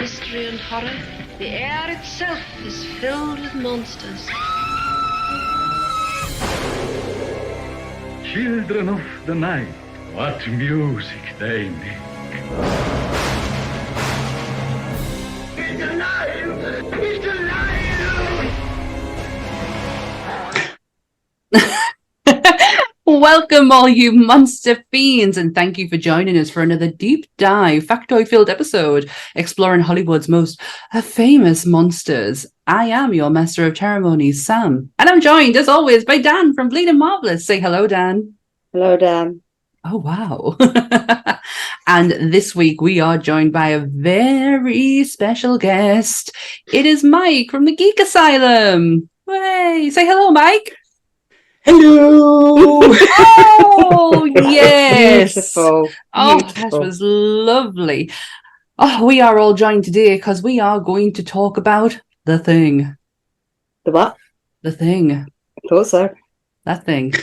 mystery and horror, the air itself is filled with monsters. Children of the night, what music they make. He's alive! He's alive! Welcome, all you monster fiends, and thank you for joining us for another deep dive, factoid-filled episode exploring Hollywood's most famous monsters. I am your master of ceremonies, Sam, and I'm joined, as always, by Dan from Bleeding Marvelous. Say hello, Dan. Hello, Dan. Oh, wow. And this week we are joined by a very special guest. It is Mike from the Geek Asylum. Hey, say hello, Mike. Hello! Oh, yes. Beautiful. Oh, that was lovely. Oh, we are all joined today because we are going to talk about the thing. The what? The thing. I thought so. That thing.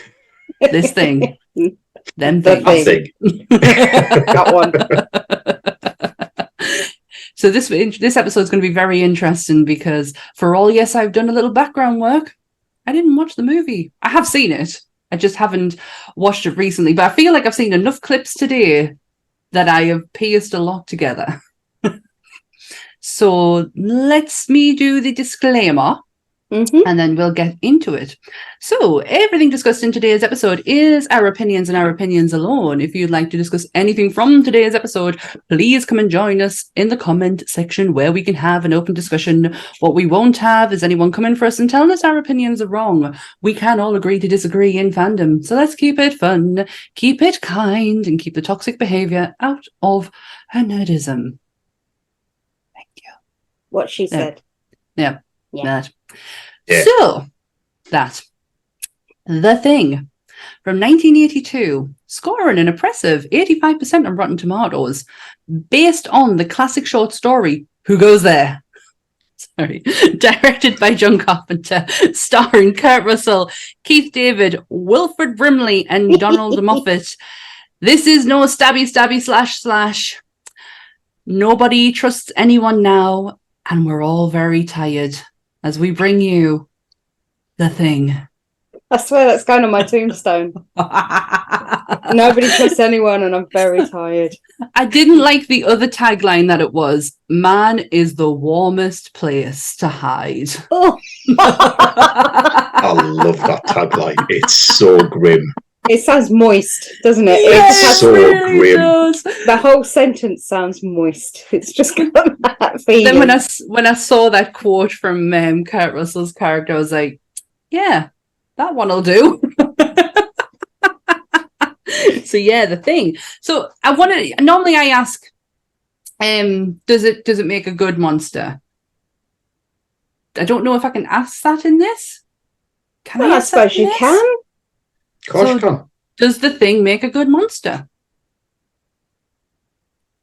This thing. Them The things. thing. That one. So this episode is going to be very interesting because for all, yes, I've done a little background work. I didn't watch the movie. I have seen it. I just haven't watched it recently. But I feel like I've seen enough clips today that I have pieced a lot together. So let's me do the disclaimer. Mm-hmm. And then we'll get into it. So everything discussed in today's episode is our opinions and our opinions alone. If you'd like to discuss anything from today's episode, please come and join us in the comment section where we can have an open discussion. What we won't have is anyone coming for us and telling us our opinions are wrong. We can all agree to disagree in fandom. So let's keep it fun, keep it kind, and keep the toxic behavior out of her nerdism. Thank you. What she said. Yeah. Yeah. Yeah. So, The Thing, from 1982, scoring an impressive 85% on Rotten Tomatoes, based on the classic short story, Who Goes There? Sorry. Directed by John Carpenter, starring Kurt Russell, Keith David, Wilfred Brimley, and Donald Moffat. This is no stabby, // Nobody trusts anyone now, and we're all very tired. As we bring you The Thing. I swear that's going on my tombstone. Nobody trusts anyone and I'm very tired. I didn't like the other tagline that it was, man is the warmest place to hide. Oh. I love that tagline. It's so grim. It sounds moist, doesn't it? Yes, It's so it really grim. does. the whole sentence sounds moist. It's just got that feeling. Then when I saw that quote from Kurt Russell's character, I was like, yeah, that one will do. So yeah, The Thing. So normally I ask, does it make a good monster? I don't know if I can ask that in this. Can Well, I ask that suppose in you this? can. Of course So- you can. Does The Thing make a good monster?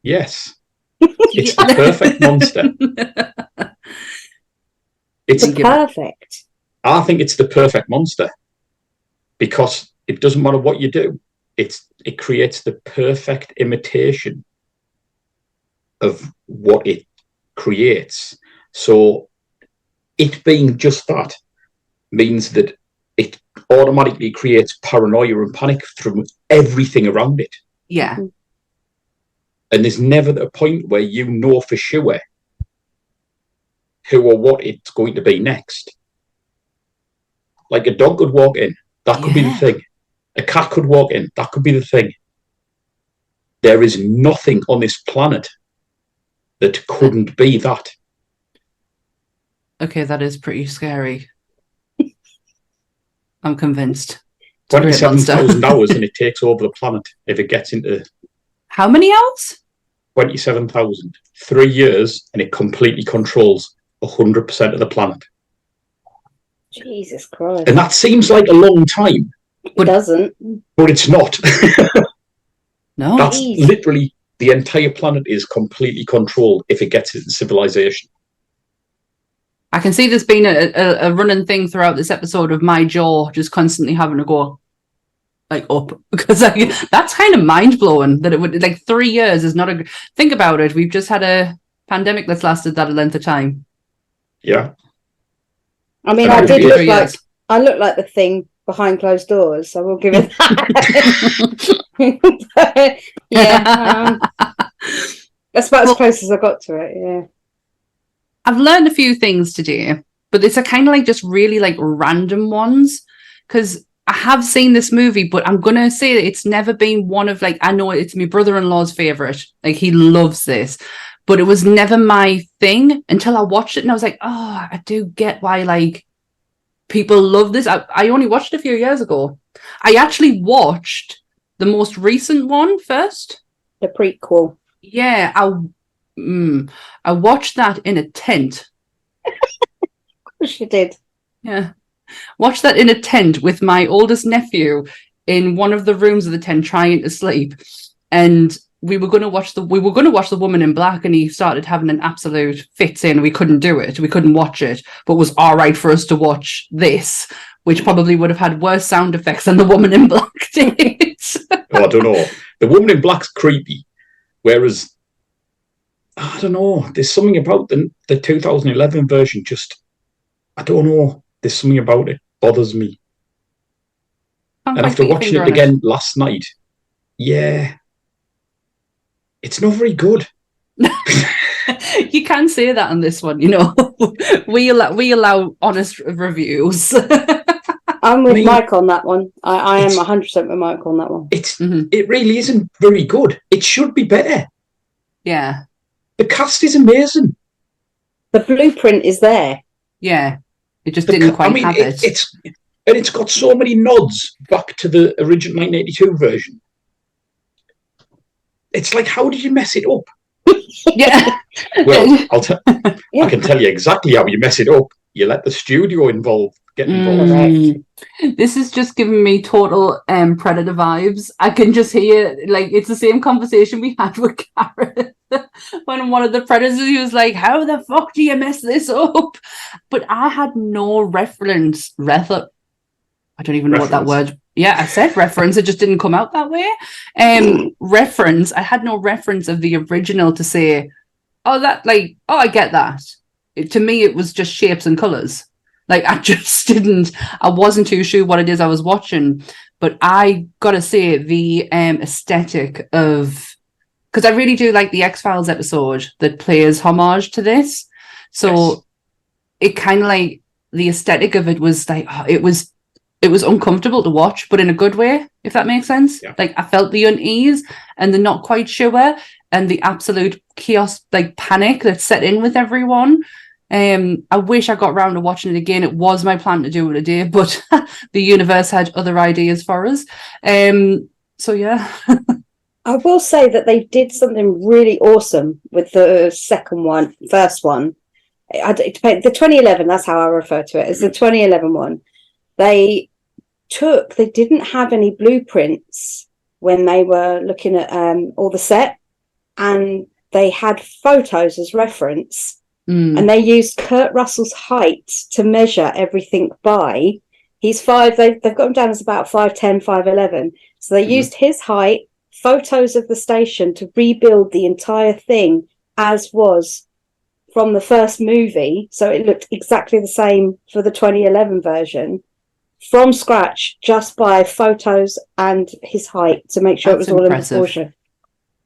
Yes. It's the perfect monster. It's perfect. I think it's the perfect monster because it doesn't matter what you do. It creates the perfect imitation of what it creates. So it being just that means that it automatically creates paranoia and panic from everything around it. Yeah. And there's never a point where you know for sure who or what it's going to be next. Like a dog could walk in, that could be the thing. A cat could walk in, that could be the thing. There is nothing on this planet that couldn't be that. Okay, that is pretty scary. I'm convinced. It's a great 27,000 monster. hours and it takes over the planet if it gets into How many hours? 27,000. 3 years and it completely controls 100% of the planet. Jesus Christ. And that seems like a long time, It doesn't. but it's not. No. That's Jeez. literally the entire planet is completely controlled if it gets into civilization. I can see there's been a running thing throughout this episode of my jaw just constantly having to go like up, because that's kind of mind blowing that it would, like, 3 years is not a, think about it. We've just had pandemic that's lasted that length of time. Yeah. I mean, And I did look like Yes. I look like the Thing behind closed doors, so we'll give it that. Yeah, that's about as close as I got to it. Yeah. I've learned a few things today, but it's a kind of like just really like random ones because I have seen this movie, but I'm gonna say that it's never been one of like I know it's my brother-in-law's favorite. Like he loves this, but it was never my thing until I watched it and I was like, oh, I do get why like people love this. I only watched it a few years ago. I actually watched the most recent one first. The prequel. Yeah, I watched that in a tent. She did. Yeah. Watched that in a tent with my oldest nephew in one of the rooms of the tent trying to sleep. And we were going to watch the Woman in Black, and he started having an absolute fit saying we couldn't do it. We couldn't watch it, but it was all right for us to watch this, which probably would have had worse sound effects than the Woman in Black did. Oh, I don't know. The Woman in Black's creepy, whereas I don't know. There's something about the 2011 version. Just I don't know. There's something about it bothers me. And after watching it again last night, yeah, it's not very good. You can say that on this one, you know. we allow honest reviews. I'm with Mike on that one. I am 100% with Mike on that one. It really isn't very good. It should be better. Yeah. The cast is amazing. The blueprint is there. Yeah. It just didn't quite have it. It's got so many nods back to the original 1982 version. It's like, how did you mess it up? Yeah. Well, I can tell you exactly how you mess it up. You let the studio get involved. This is just giving me total Predator vibes. I can just hear, like, it's the same conversation we had with Gareth when one of the Predators, he was like, how the fuck do you mess this up? But I had no reference. I don't even know what that word. Yeah, I said reference. It just didn't come out that way. Reference. I had no reference of the original to say, I get that. To me, it was just shapes and colors. Like, I wasn't too sure what it is I was watching. But I gotta say, the aesthetic of, because I really do like the X-Files episode that plays homage to this. So it kind of like, the aesthetic of it was like, it was uncomfortable to watch, but in a good way, if that makes sense. Yeah. Like, I felt the unease and the not quite sure and the absolute chaos, like panic that set in with everyone. I wish I got around to watching it again. It was my plan to do it today, but the universe had other ideas for us. So yeah. I will say that they did something really awesome with the first one. The 2011, that's how I refer to it, as the 2011 one. They didn't have any blueprints when they were looking at all the set, and they had photos as reference. And they used Kurt Russell's height to measure everything by. He's 5, they've got him down as about 5'10", 5'11". So they used his height, photos of the station to rebuild the entire thing as was from the first movie. So it looked exactly the same for the 2011 version from scratch, just by photos and his height to make sure it was all in proportion.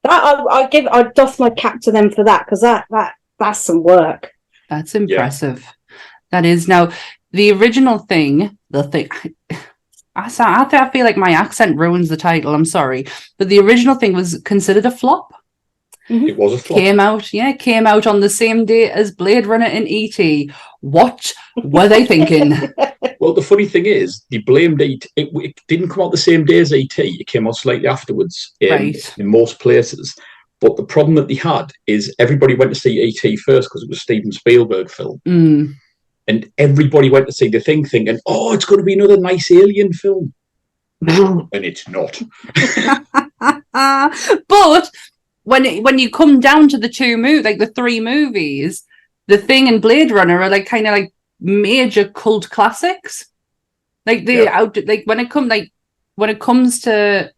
I'd doff my cap to them for that, because that's some work. That's impressive. Yeah. That is. Now, the original thing, I feel like my accent ruins the title. I'm sorry. But the original thing was considered a flop. Mm-hmm. It was a flop. Came out on the same day as Blade Runner and E.T. What were they thinking? Well, the funny thing is, they blamed E.T. It didn't come out the same day as E.T. It came out slightly afterwards in most places. But the problem that they had is everybody went to see E.T. first because it was a Steven Spielberg film. And everybody went to see the thing thinking, oh, it's going to be another nice alien film. And it's not. But when you come down to the the 3 movies, The Thing and Blade Runner are like kind of like major cult classics. Like when it comes to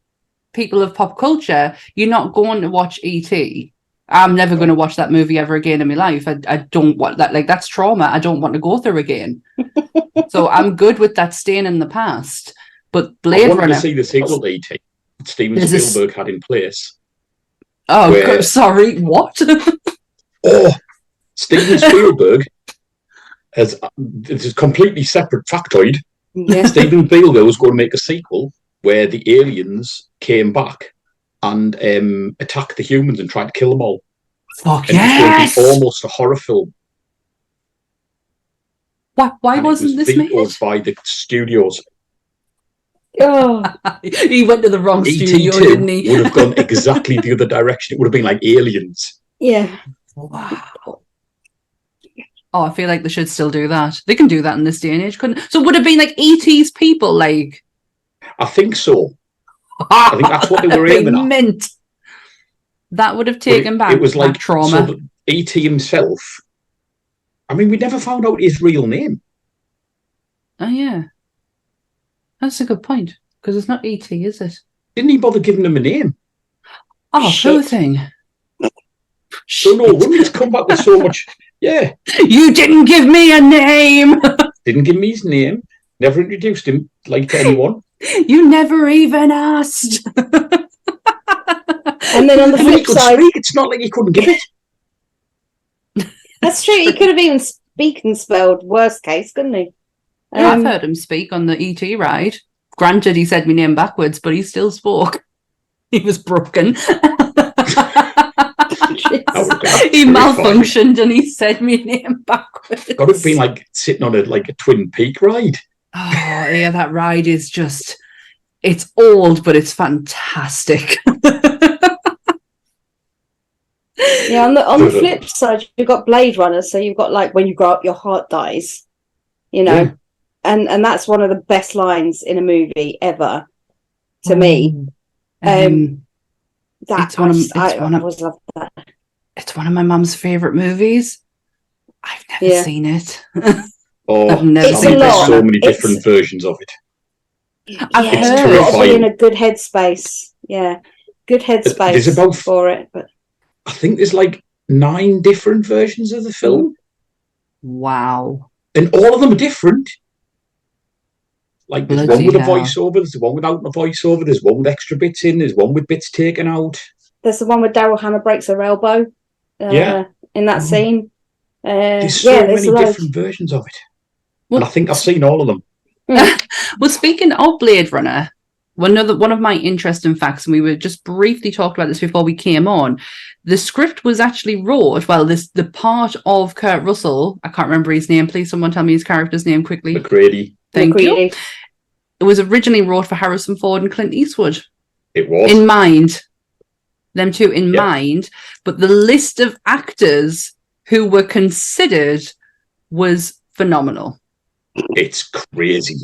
people of pop culture, you're not going to watch E.T. I'm never going to watch that movie ever again in my life. I don't want that. Like, that's trauma I don't want to go through again. So I'm good with that staying in the past. But Blade I wanted Runner. to see the sequel to E.T. that Steven There's this- Spielberg had in place. Oh, where- sorry. What? Oh, Steven Spielberg has. This is a completely separate factoid. Yeah. Steven Spielberg was going to make a sequel where the aliens came back and attacked the humans and tried to kill them all. Fuck And yes! it was going to be almost a horror film. What? Why And wasn't it was this vetoed made? by the studios? Oh, He went to the wrong studio, ET2 didn't he? would have gone exactly the other direction. It would have been like Aliens. yeah. Wow. Oh, I feel like they should still do that. They can do that in this day and age, couldn't? So would it have been like ET's people, like? I think so. I think that's what they were aiming at. Meant. That would have But taken back it was like that trauma. So ET himself. I mean, we never found out his real name. Oh yeah, that's a good point because it's not ET, is it? Didn't he bother giving him a name? Oh, Shit. poor thing. So no wonder he's come back with so much. Yeah, You didn't give me a name. didn't give me his name. Never introduced him like to anyone. You never even asked. And then on the And he flip could side, speak. It's not like he couldn't give it. that's true. He could have even speaking spelled worst case, couldn't he? I've heard him speak on the ET ride. Granted, he said my name backwards, but he still spoke. He was broken. He malfunctioned and he said my name backwards. Got to have been like sitting on a Twin Peak ride. Oh, yeah, that ride is just, it's old, but it's fantastic. Yeah, on the flip side, you've got Blade Runner, so you've got like when you grow up, your heart dies, you know, Yeah. and that's one of the best lines in a movie ever to me. That It's one of- I it's one of- always love that. It's one of my mum's favourite movies. I've never Yeah. seen it. Oh, I've never It's I a think there's lot. so many It's- different versions of it. I've Yeah, heard. you've got to be in Terrifying. a good headspace. Yeah, good headspace There's about- for it. But I think there's like 9 different versions of the film, Wow. and all of them are different. Like there's Bloody one with a hell. voiceover, there's one without a voiceover, there's one with extra bits in, there's one with bits taken out. there's the one where Daryl Hannah breaks her elbow. Yeah. In that scene. There's so there's many loads. different versions of it, Well, and I think I've seen all of them. Well, speaking of Blade Runner, one of my interesting facts, and we were just briefly talked about this before we came on. The script was actually wrote. Well, the part of Kurt Russell, I can't remember his name. Please, someone tell me his character's name quickly. McGrady, Thank you. McCready. It was originally wrote for Harrison Ford and Clint Eastwood it was. in mind. Them two in Yep. mind, but the list of actors who were considered was phenomenal. It's crazy.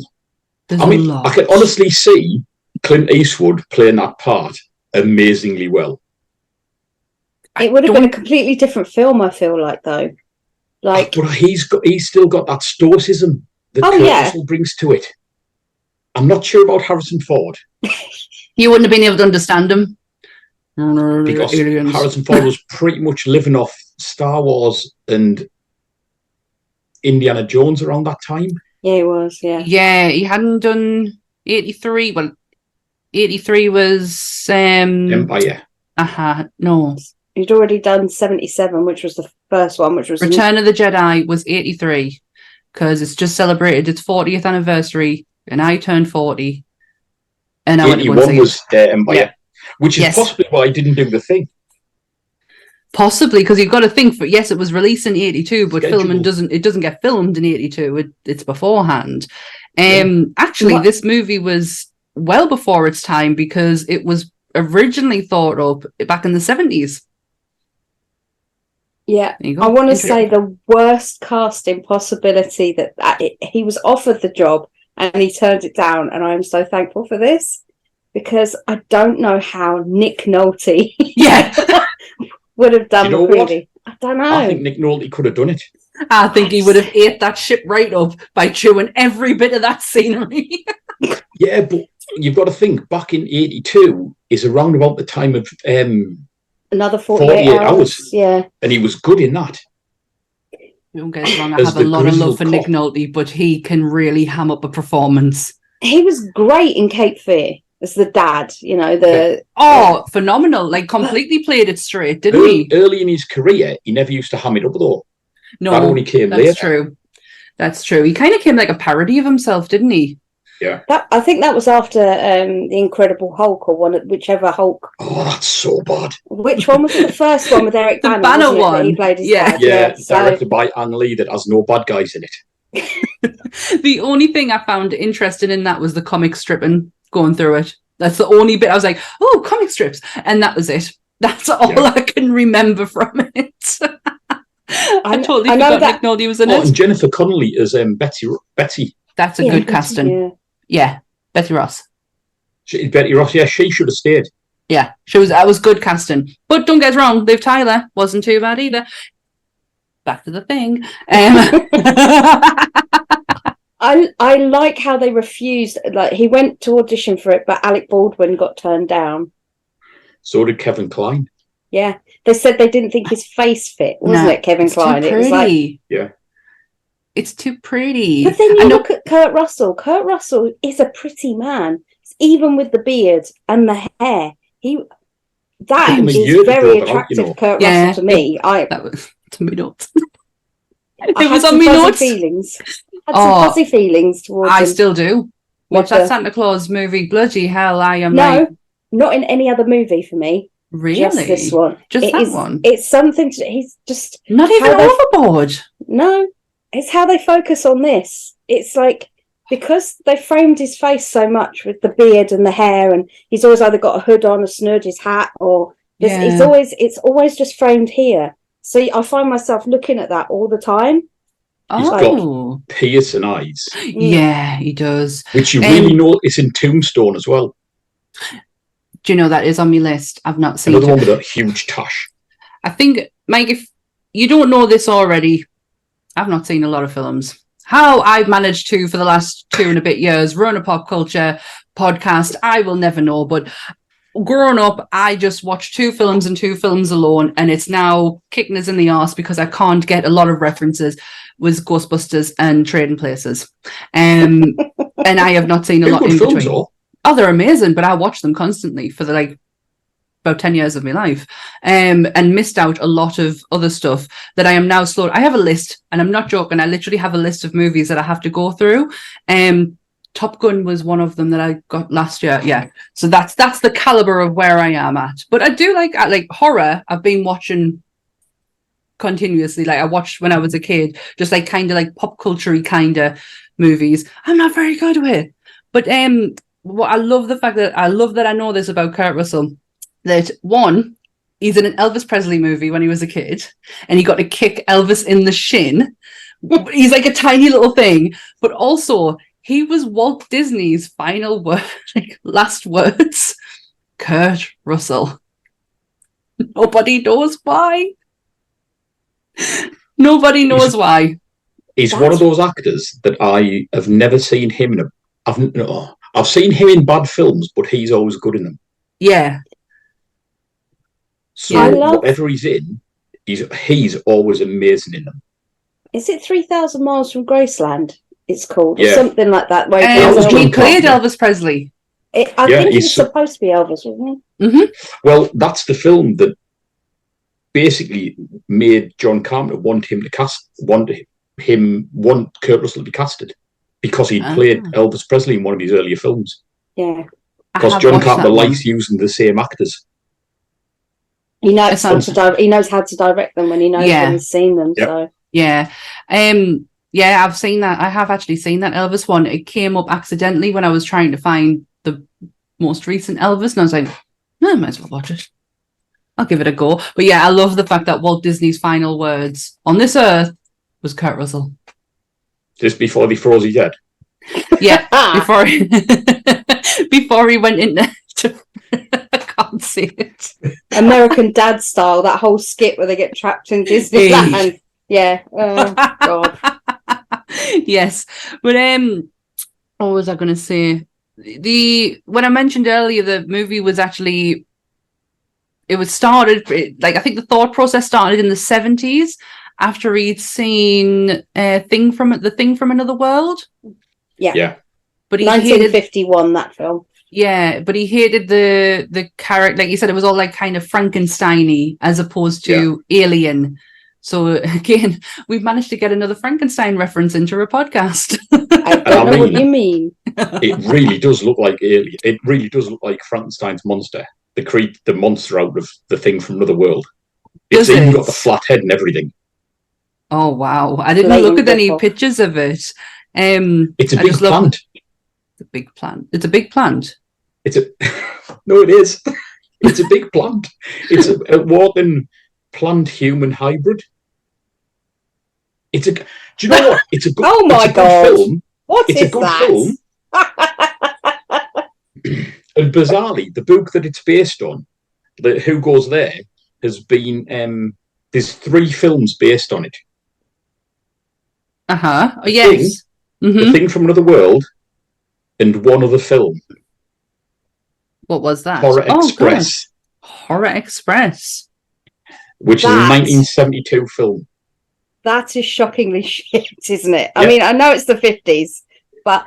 There's I a mean, lot. I can honestly see Clint Eastwood playing that part amazingly well. It would have been a completely different film, I feel like, though. Like, But he's still got that stoicism that Oh, Kurt yeah. Russell brings to it. I'm not sure about Harrison Ford You wouldn't have been able to understand him. because Aliens. Harrison Ford was pretty much living off Star Wars and Indiana Jones around that time. yeah, it was, yeah. Yeah, he hadn't done 83. Well, 83 was Empire. no. He'd already done 77, which was the first one, which was Return of the Jedi was 83 because it's just celebrated its 40th anniversary and I turned 40 and I went to go and 81 see was Empire, Yeah. which is Yes. possibly why I didn't do the thing. Possibly because you've got to think for yes, it was released in 82, but filming Scheduled. doesn't get filmed in 82. It's beforehand. Yeah. Actually, What- this movie was well before its time because it was originally thought up back in the 70s. Yeah. There you go. I want to say the worst casting possibility that he was offered the job and he turned it down. And I am so thankful for this because I don't know how Nick Nolte Yeah, would have done Do you know what? McCready. I don't know. I think Nick Nolte could have done it. I think he would have ate that shit right up by chewing every bit of that scenery. Yeah, but you've got to think back in 82 is around about the time of Another 48 hours. Yeah. And he was good in that. Don't get us wrong, I As have a the lot of love for grizzled Nick cop. Nolte, but he can really ham up a performance. He was great in Cape Fear as the dad, you know, Phenomenal. Like, completely played it straight, didn't he? Early in his career, he never used to ham it up, though. No, that only came that's later. true. That's true. He kind of came like a parody of himself, didn't he? Yeah. I think that was after The Incredible Hulk, or whichever Hulk. Oh, that's so bad. Which one was it? The first one with Eric The Bana, Bana wasn't it, one. that he played his Yeah. dad? Yeah, So, directed by Ang Lee, that has no bad guys in it. The only thing I found interesting in that was the comic stripping going through it. That's the only bit I was like, oh, comic strips. And that was it. That's all I can remember from it. I totally forgot Nick Nolte was in it. And Jennifer Connelly as Betty. That's a good casting. Yeah, Betty Ross. Betty Ross, yeah, she should have stayed. Yeah, that was good casting. But don't get us wrong, Liv Tyler wasn't too bad either. Back to the thing. I like how they refused. Like, he went to audition for it, but Alec Baldwin got turned down. So did Kevin Kline. Yeah, they said they didn't think his face fit, wasn't it, Kevin Kline? It was like, yeah, it's too pretty. But then you look at Kurt Russell. Kurt Russell is a pretty man, even with the beard and the hair. That is very attractive. Kurt Russell to me. That was to me notes. It was on me notes. Feelings. I had some fuzzy feelings towards him. I still do. Watch that Santa Claus movie. Bloody hell, I am. No, not in any other movie for me. Really? Just this one. Just that one? It's something he's just... Not even overboard. No. It's how they focus on this. It's like, because they framed his face so much with the beard and the hair, and he's always either got a hood on, a snood, his hat, or... It's always just framed here. So I find myself looking at that all the time. He's got piercing eyes. Yeah, he does. Which you really notice in Tombstone as well. Do you know that is on my list? I've not seen another one with a huge tash. I think, Mike, if you don't know this already, I've not seen a lot of films. How I've managed to, for the last 2 and a bit years, run a pop culture podcast, I will never know. But growing up, I just watched 2 films and 2 films alone, and it's now kicking us in the arse because I can't get a lot of references with Ghostbusters and Trading Places. And I have not seen a lot in between. Oh, they're amazing, but I watch them constantly for about 10 years of my life, and missed out a lot of other stuff that I am now slow. I have a list, and I'm not joking. I literally have a list of movies that I have to go through. Top Gun was one of them that I got last year. Yeah, so that's the caliber of where I am at. But I do like horror. I've been watching continuously. Like, I watched when I was a kid, just like kind of like pop culture-y kind of movies. I'm not very good with it, but I love the fact that I know this about Kurt Russell, that one, he's in an Elvis Presley movie when he was a kid, and he got to kick Elvis in the shin. He's like a tiny little thing, but also he was Walt Disney's final word, last words. Kurt Russell. Nobody knows why. Nobody knows why. He's one of those actors that I have never seen him in I've seen him in bad films, but he's always good in them. Yeah. So whatever he's in, he's always amazing in them. Is it 3,000 Miles from Graceland? It's called, or something like that. Where he played Elvis Presley. I think he's supposed to be Elvis, wasn't he? Mm-hmm. Well, that's the film that basically made John Carpenter want Kurt Russell to be casted, because he'd played Elvis Presley in one of his earlier films. Yeah. Because John Carpenter likes using the same actors. He knows how to direct them when he knows when he's seen them. Yep. So yeah. Yeah, I've seen that. I have actually seen that Elvis one. It came up accidentally when I was trying to find the most recent Elvis, and I was like, no, I might as well watch it. I'll give it a go. But yeah, I love the fact that Walt Disney's final words on this earth was Kurt Russell. Just before they froze his head? Yeah, before he went into... I can't see it. American Dad style, that whole skit where they get trapped in Disneyland. Yeah. Oh, God. Yes. But what was I going to say? When I mentioned earlier, the movie was actually it was started, like, I think the thought process started in the 70s after he'd seen the Thing from Another World. Yeah. But he 1951, that film. Yeah, but he hated the character. Like you said, it was all like kind of Frankenstein-y as opposed to Alien. So again, we've managed to get another Frankenstein reference into a podcast. I don't know what you mean. It really does look like Alien. It really does look like Frankenstein's monster. The monster out of The Thing from Another World. It's even got the flat head and everything. Oh wow! I didn't look at any pictures of it. It's a big plant. It's a big plant. It's a big plant. No, it is. It's a big plant. It's a walking plant-human hybrid. Do you know what? It's a good. Oh my god! Film. It's a good film. And bizarrely, the book that it's based on, Who Goes There, has been. There's 3 films based on it. Oh yes. The Thing from Another World, and one other film. What was that? Horror Express. Horror Express. Which is a 1972 film. That is shockingly shit, isn't it? I mean, I know it's the 50s, but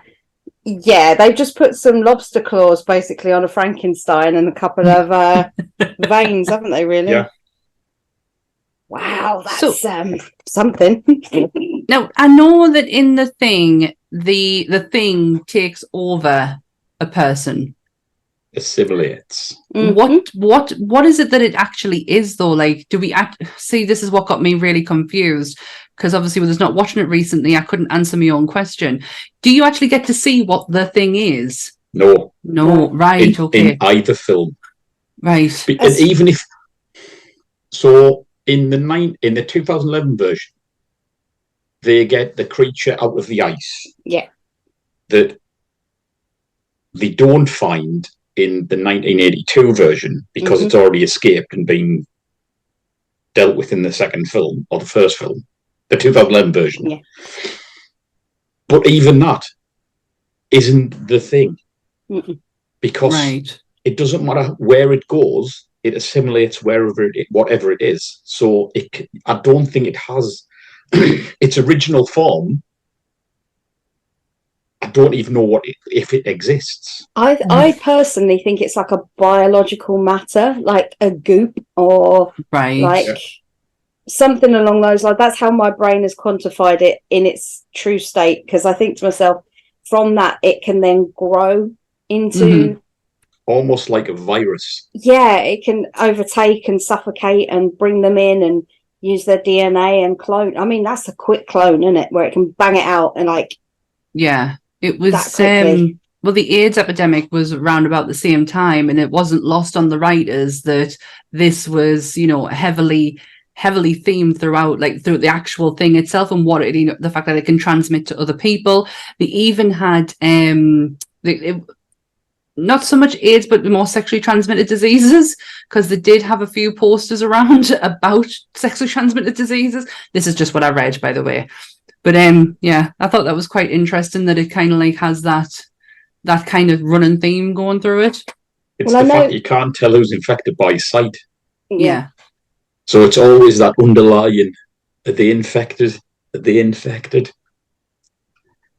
yeah, they've just put some lobster claws basically on a Frankenstein and a couple of veins, haven't they, really? Yeah. Wow, that's something. Now, I know that in The Thing, the Thing takes over a person. Assimilates. Mm-hmm. What is it that it actually is, though? Like, do we see? This is what got me really confused, because obviously with us not watching it recently, I couldn't answer my own question. Do you actually get to see what the Thing is? No, right, okay. In either film, right? And even if so, in the 2011 version, they get the creature out of the ice. Yeah, that they don't find in the 1982 version because it's already escaped and been dealt with in the second film or the first film, the 2011 version. Yeah. But even that isn't the Thing. Because it doesn't matter where it goes, it assimilates whatever it is. So I don't think it has its original form. I don't even know if it exists. I personally think it's like a biological matter, like a goop or something along those lines. That's how my brain has quantified it in its true state, because I think to myself, from that it can then grow into almost like a virus. Yeah, it can overtake and suffocate and bring them in and use their DNA and clone. I mean, that's a quick clone, isn't it? Where it can bang it out and it was well, the AIDS epidemic was around about the same time, and it wasn't lost on the writers that this was, heavily themed throughout, like through the actual thing itself, and what the fact that it can transmit to other people. They even had not so much AIDS, but more sexually transmitted diseases, because they did have a few posters around about sexually transmitted diseases. This is just what I read, by the way. But I thought that was quite interesting that it kind of like has that kind of running theme going through it. It's the fact you can't tell who's infected by sight. Yeah. So it's always that underlying, are they infected? Are they infected?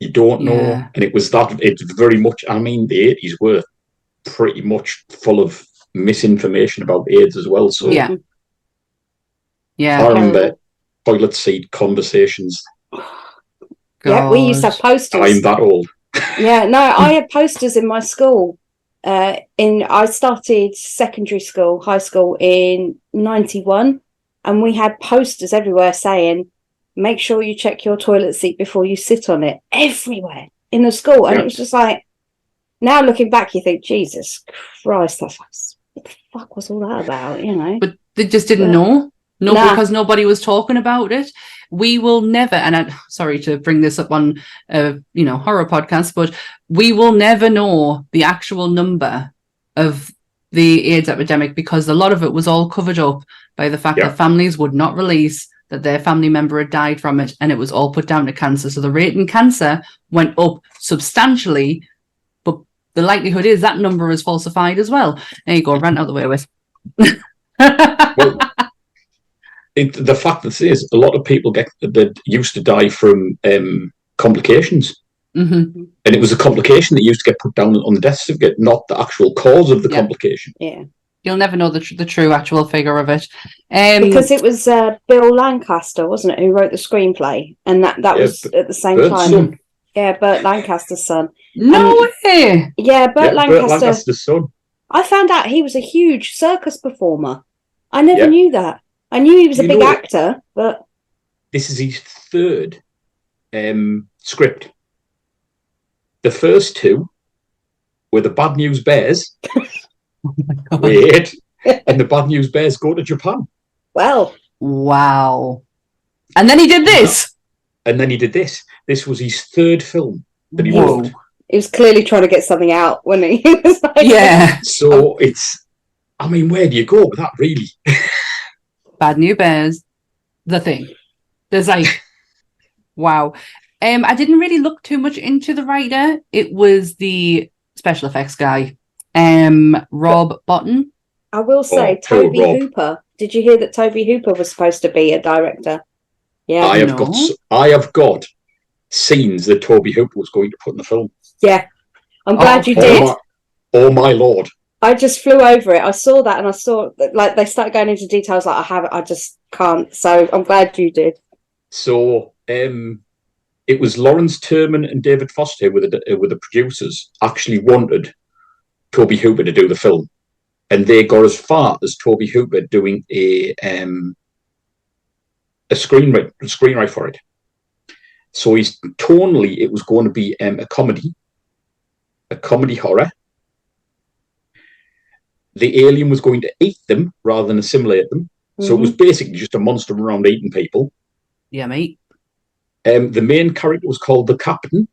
You don't know. And it's very much, I mean, the 80s were pretty much full of misinformation about AIDS as well. So I remember toilet seat conversations. Yeah, we used to have posters. I'm that old. Yeah, no, I had posters in my school. I started high school in 91, and we had posters everywhere saying, make sure you check your toilet seat before you sit on it, everywhere in the school. And it was just like, now looking back, you think, Jesus Christ, what the fuck was all that about, But they just didn't know. Because nobody was talking about it. We will never, and I'm sorry to bring this up on horror podcast, but we will never know the actual number of the AIDS epidemic, because a lot of it was all covered up by the fact that families would not release that their family member had died from it, and it was all put down to cancer. So the rate in cancer went up substantially, but the likelihood is that number is falsified as well. There you go, rant out the way with. Well, the fact that is, a lot of people that used to die from complications. Mm-hmm. And it was a complication that used to get put down on the death certificate, not the actual cause of the complication. Yeah. You'll never know the true actual figure of it. Because it was Bill Lancaster, wasn't it, who wrote the screenplay? And that was at the same Bert's time. son. Yeah, Burt Lancaster's son. No way! Yeah, Burt Lancaster. Lancaster's son. I found out he was a huge circus performer. I never knew that. I knew he was a big actor, but... This is his third script. The first two were the Bad News Bears. Oh my God. Wait. And the Bad News Bears go to Japan. Well. Wow. And then he did this. And then he did this. This was his third film that he wrote. He was clearly trying to get something out, wasn't he? He was like, yeah. So it's, I mean, where do you go with that, really? Bad News Bears. The Thing. There's like, wow. I didn't really look too much into the writer. It was the special effects guy, Rob Botton. I will say, Toby Hooper. Did you hear that Toby Hooper was supposed to be a director? Yeah, I have got scenes that Toby Hooper was going to put in the film. Yeah, I'm glad you did. Oh my lord! I just flew over it. I saw that, and I saw like they started going into details. Like I just can't. So I'm glad you did. So it was Lawrence Terman and David Foster with the producers actually wanted Toby Hooper to do the film, and they got as far as Toby Hooper doing a screenwrite for it. So tonally, it was going to be a comedy horror. The alien was going to eat them rather than assimilate them. Mm-hmm. So it was basically just a monster around eating people. Yeah, mate. The main character was called the Captain,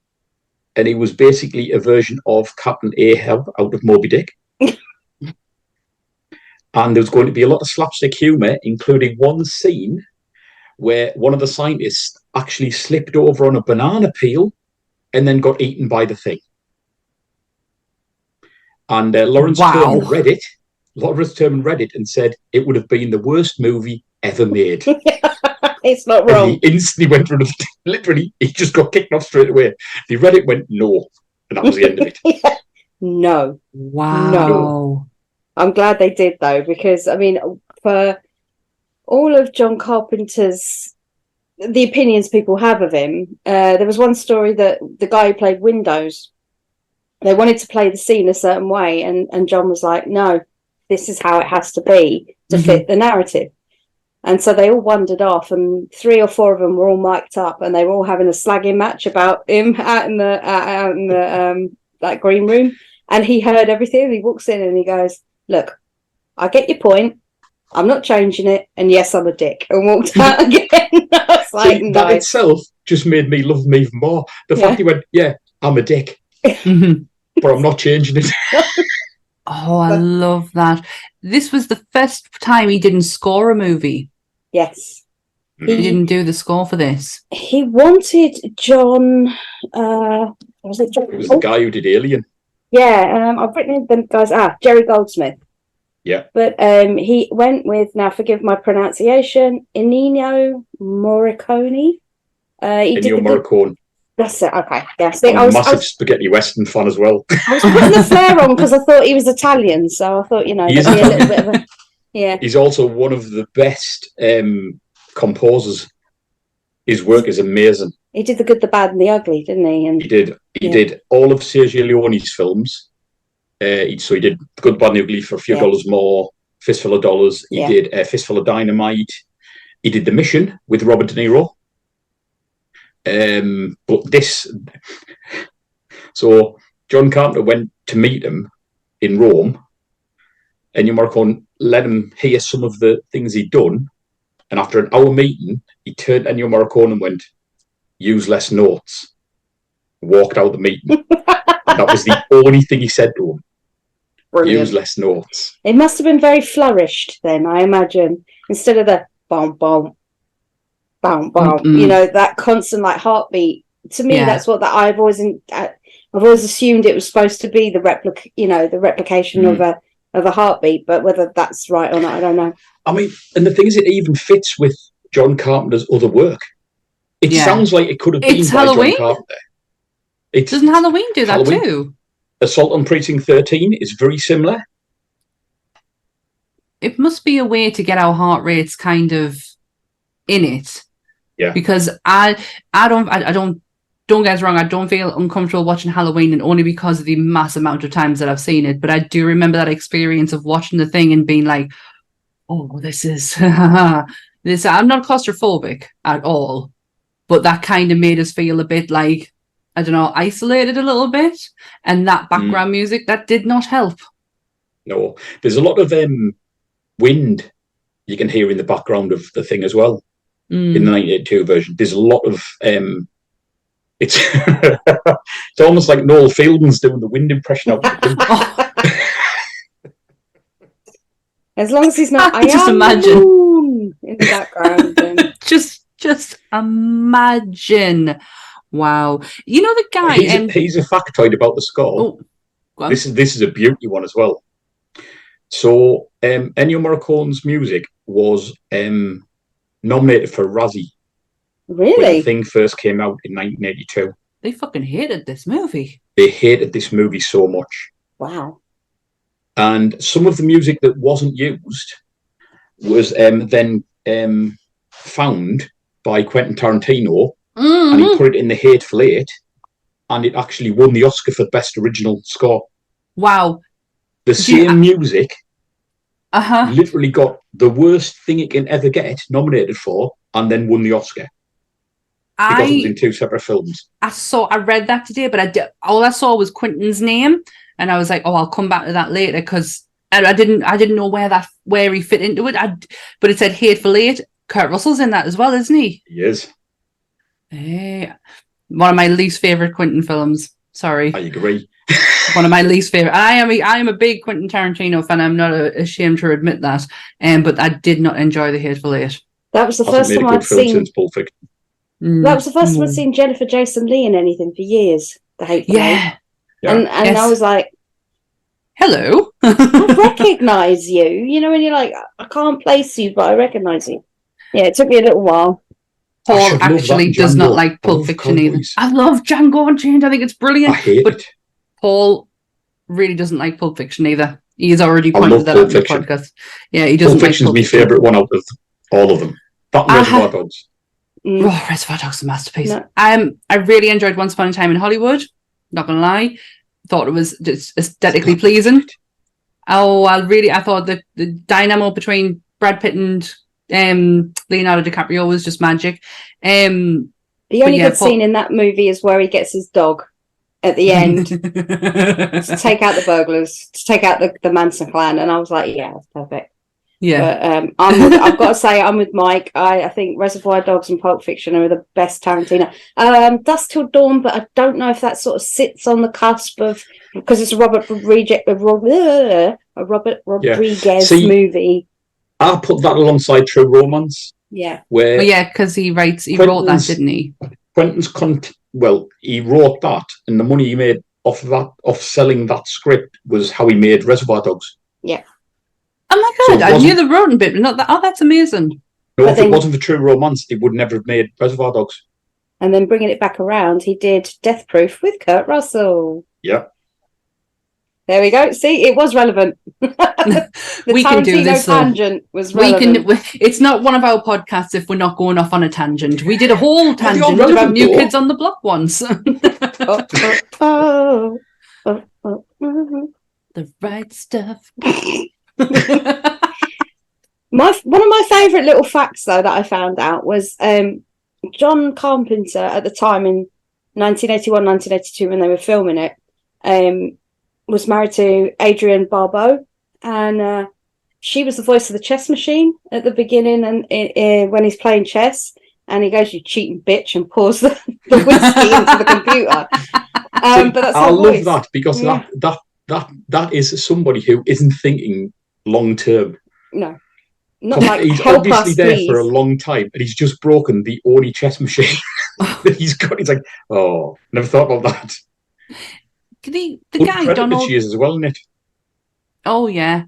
and he was basically a version of Captain Ahab out of Moby Dick. And there was going to be a lot of slapstick humour, including one scene where one of the scientists actually slipped over on a banana peel and then got eaten by the thing. And Lawrence Terman read it. Lawrence Terman read it and said it would have been the worst movie ever made. It's not wrong. And he instantly went through it. Literally, he just got kicked off straight away. He read it, went no, and that was the end of it. Yeah. No. Wow. No. I'm glad they did though, because I mean, for all of John Carpenter's the opinions people have of him, there was one story that the guy who played Windows, they wanted to play the scene a certain way, and John was like, no, this is how it has to be to fit the narrative. And so they all wandered off, and 3 or 4 of them were all mic'd up, and they were all having a slagging match about him out in the that green room. And he heard everything. He walks in and he goes, "Look, I get your point. I'm not changing it. And yes, I'm a dick." And walked out again. I was like, that itself just made me love him even more. The fact he went, "Yeah, I'm a dick, but I'm not changing it." Oh, I love that. This was the first time he didn't score a movie. Yes. He didn't do the score for this. He wanted John... was it John? It was the guy who did Alien. Yeah, I've written them guys... Jerry Goldsmith. Yeah. But he went with, now forgive my pronunciation, Ennio Morricone. Ennio Morricone. That's it, okay. Yes. I'm a massive spaghetti western fan as well. I was putting the flair on because I thought he was Italian, so I thought, there'd be a little bit of a... Yeah. He's also one of the best composers. His work is amazing. He did The Good, the Bad and the Ugly, didn't he? And he did all of Sergio Leone's films. So he did The Good, Bad and the Ugly for a few dollars more, Fistful of Dollars. He did Fistful of Dynamite. He did The Mission with Robert De Niro. But this... So John Carpenter went to meet him in Rome, and Ennio Morricone let him hear some of the things he'd done. And after an hour meeting, he turned to Ennio Morricone and went, "Use less notes." Walked out the meeting. That was the only thing he said to him. Brilliant. Use less notes. It must have been very flourished then, I imagine. Instead of the bom, bom, bom, bom, that constant like heartbeat. To me, that's what I've always assumed it was supposed to be, the replication of a of a heartbeat, but whether that's right or not, I don't know. I mean, and the thing is, it even fits with John Carpenter's other work. It sounds like it could have been It's by Halloween? John Carpenter. Doesn't Halloween do that Halloween. too? Assault on Precinct 13 is very similar. It must be a way to get our heart rates kind of in it. Yeah. Because I don't get us wrong, I don't feel uncomfortable watching Halloween, and only because of the mass amount of times that I've seen it. But I do remember that experience of watching the thing and being like, oh, this is this. I'm not claustrophobic at all, but that kind of made us feel a bit like, I don't know, isolated a little bit. And that background music, that did not help. No. There's a lot of wind you can hear in the background of the thing as well. In the 1982 version, there's a lot of it's it's almost like Noel Fielding's doing the wind impression out of the As long as he's not, I just am imagine the moon in the background. Then. just imagine. Wow. You know the guy, he's a factoid about the score. Oh, this is a beauty one as well. So Ennio Morricone's music was nominated for Razzie. Really? When the thing first came out in 1982. They fucking hated this movie. They hated this movie so much. Wow. And some of the music that wasn't used was then found by Quentin Tarantino, and he put it in the Hateful Eight, and it actually won the Oscar for Best Original Score. Wow. The same music literally got the worst thing it can ever get nominated for, and then won the Oscar. Because it was in two separate films. I read that today, but all I saw was Quentin's name, and I was like, "Oh, I'll come back to that later," because I didn't know where he fit into it. But it said Hateful Eight. Kurt Russell's in that as well, isn't he? He is. Hey, one of my least favorite Quentin films. Sorry, I agree. One of my least favorite. I am a big Quentin Tarantino fan. I'm not ashamed to admit that. But I did not enjoy the Hateful Eight. That was the first time I'd seen. Since Pulp Fiction. That was the first time I'd seen Jennifer Jason Leigh in anything for years. The Hateful Eight. And yes. I was like, hello. I recognise you. You know, when you're like, I can't place you, but I recognise you. Yeah, it took me a little while. Paul actually does not like Pulp Fiction either. I love Django Unchained. I think it's brilliant. I hate it. Paul really doesn't like Pulp Fiction either. He's already pointed that out in the podcast. Yeah, he doesn't. Pulp Fiction's my favourite one out of all of them. That and Reservoir Dogs. Oh, Reservoir Dogs is a masterpiece. No. I really enjoyed Once Upon a Time in Hollywood. Not gonna lie, thought it was just aesthetically pleasing. I thought that the dynamo between Brad Pitt and Leonardo DiCaprio was just magic. The only good scene in that movie is where he gets his dog at the end to take out the burglars, to take out the Manson clan, and I was like, yeah, that's perfect. Yeah, but I've got to say, I'm with Mike. I think Reservoir Dogs and Pulp Fiction are the best Tarantino. Dusk Till Dawn, but I don't know if that sort of sits on the cusp of, because it's a Robert Rodriguez movie. I put that alongside True Romance. Yeah. Because he wrote that, didn't he? Quentin's he wrote that, and the money he made off selling that script was how he made Reservoir Dogs. Yeah. Oh my god, I knew the rodent bit, but not that. Oh, that's amazing. No, if it wasn't for True Romance, he would never have made Reservoir Dogs. And then bringing it back around, he did Death Proof with Kurt Russell. Yeah. There we go. See, it was relevant. We can do this. Tangent was relevant. It's not one of our podcasts if we're not going off on a tangent. We did a whole tangent about New Kids on the Block once. The right stuff. One of my favourite little facts, though, that I found out was John Carpenter at the time in 1981, 1982, when they were filming it, was married to Adrienne Barbeau, and she was the voice of the chess machine at the beginning, and when he's playing chess, and he goes, "You cheating bitch," and pours the whiskey into the computer. But that's I love that, because that is somebody who isn't thinking long term. No, not like he's obviously there for a long time, and he's just broken the only chess machine that he's got. He's like, oh, never thought about that. The guy Donald she is as well, isn't it? Oh, yeah.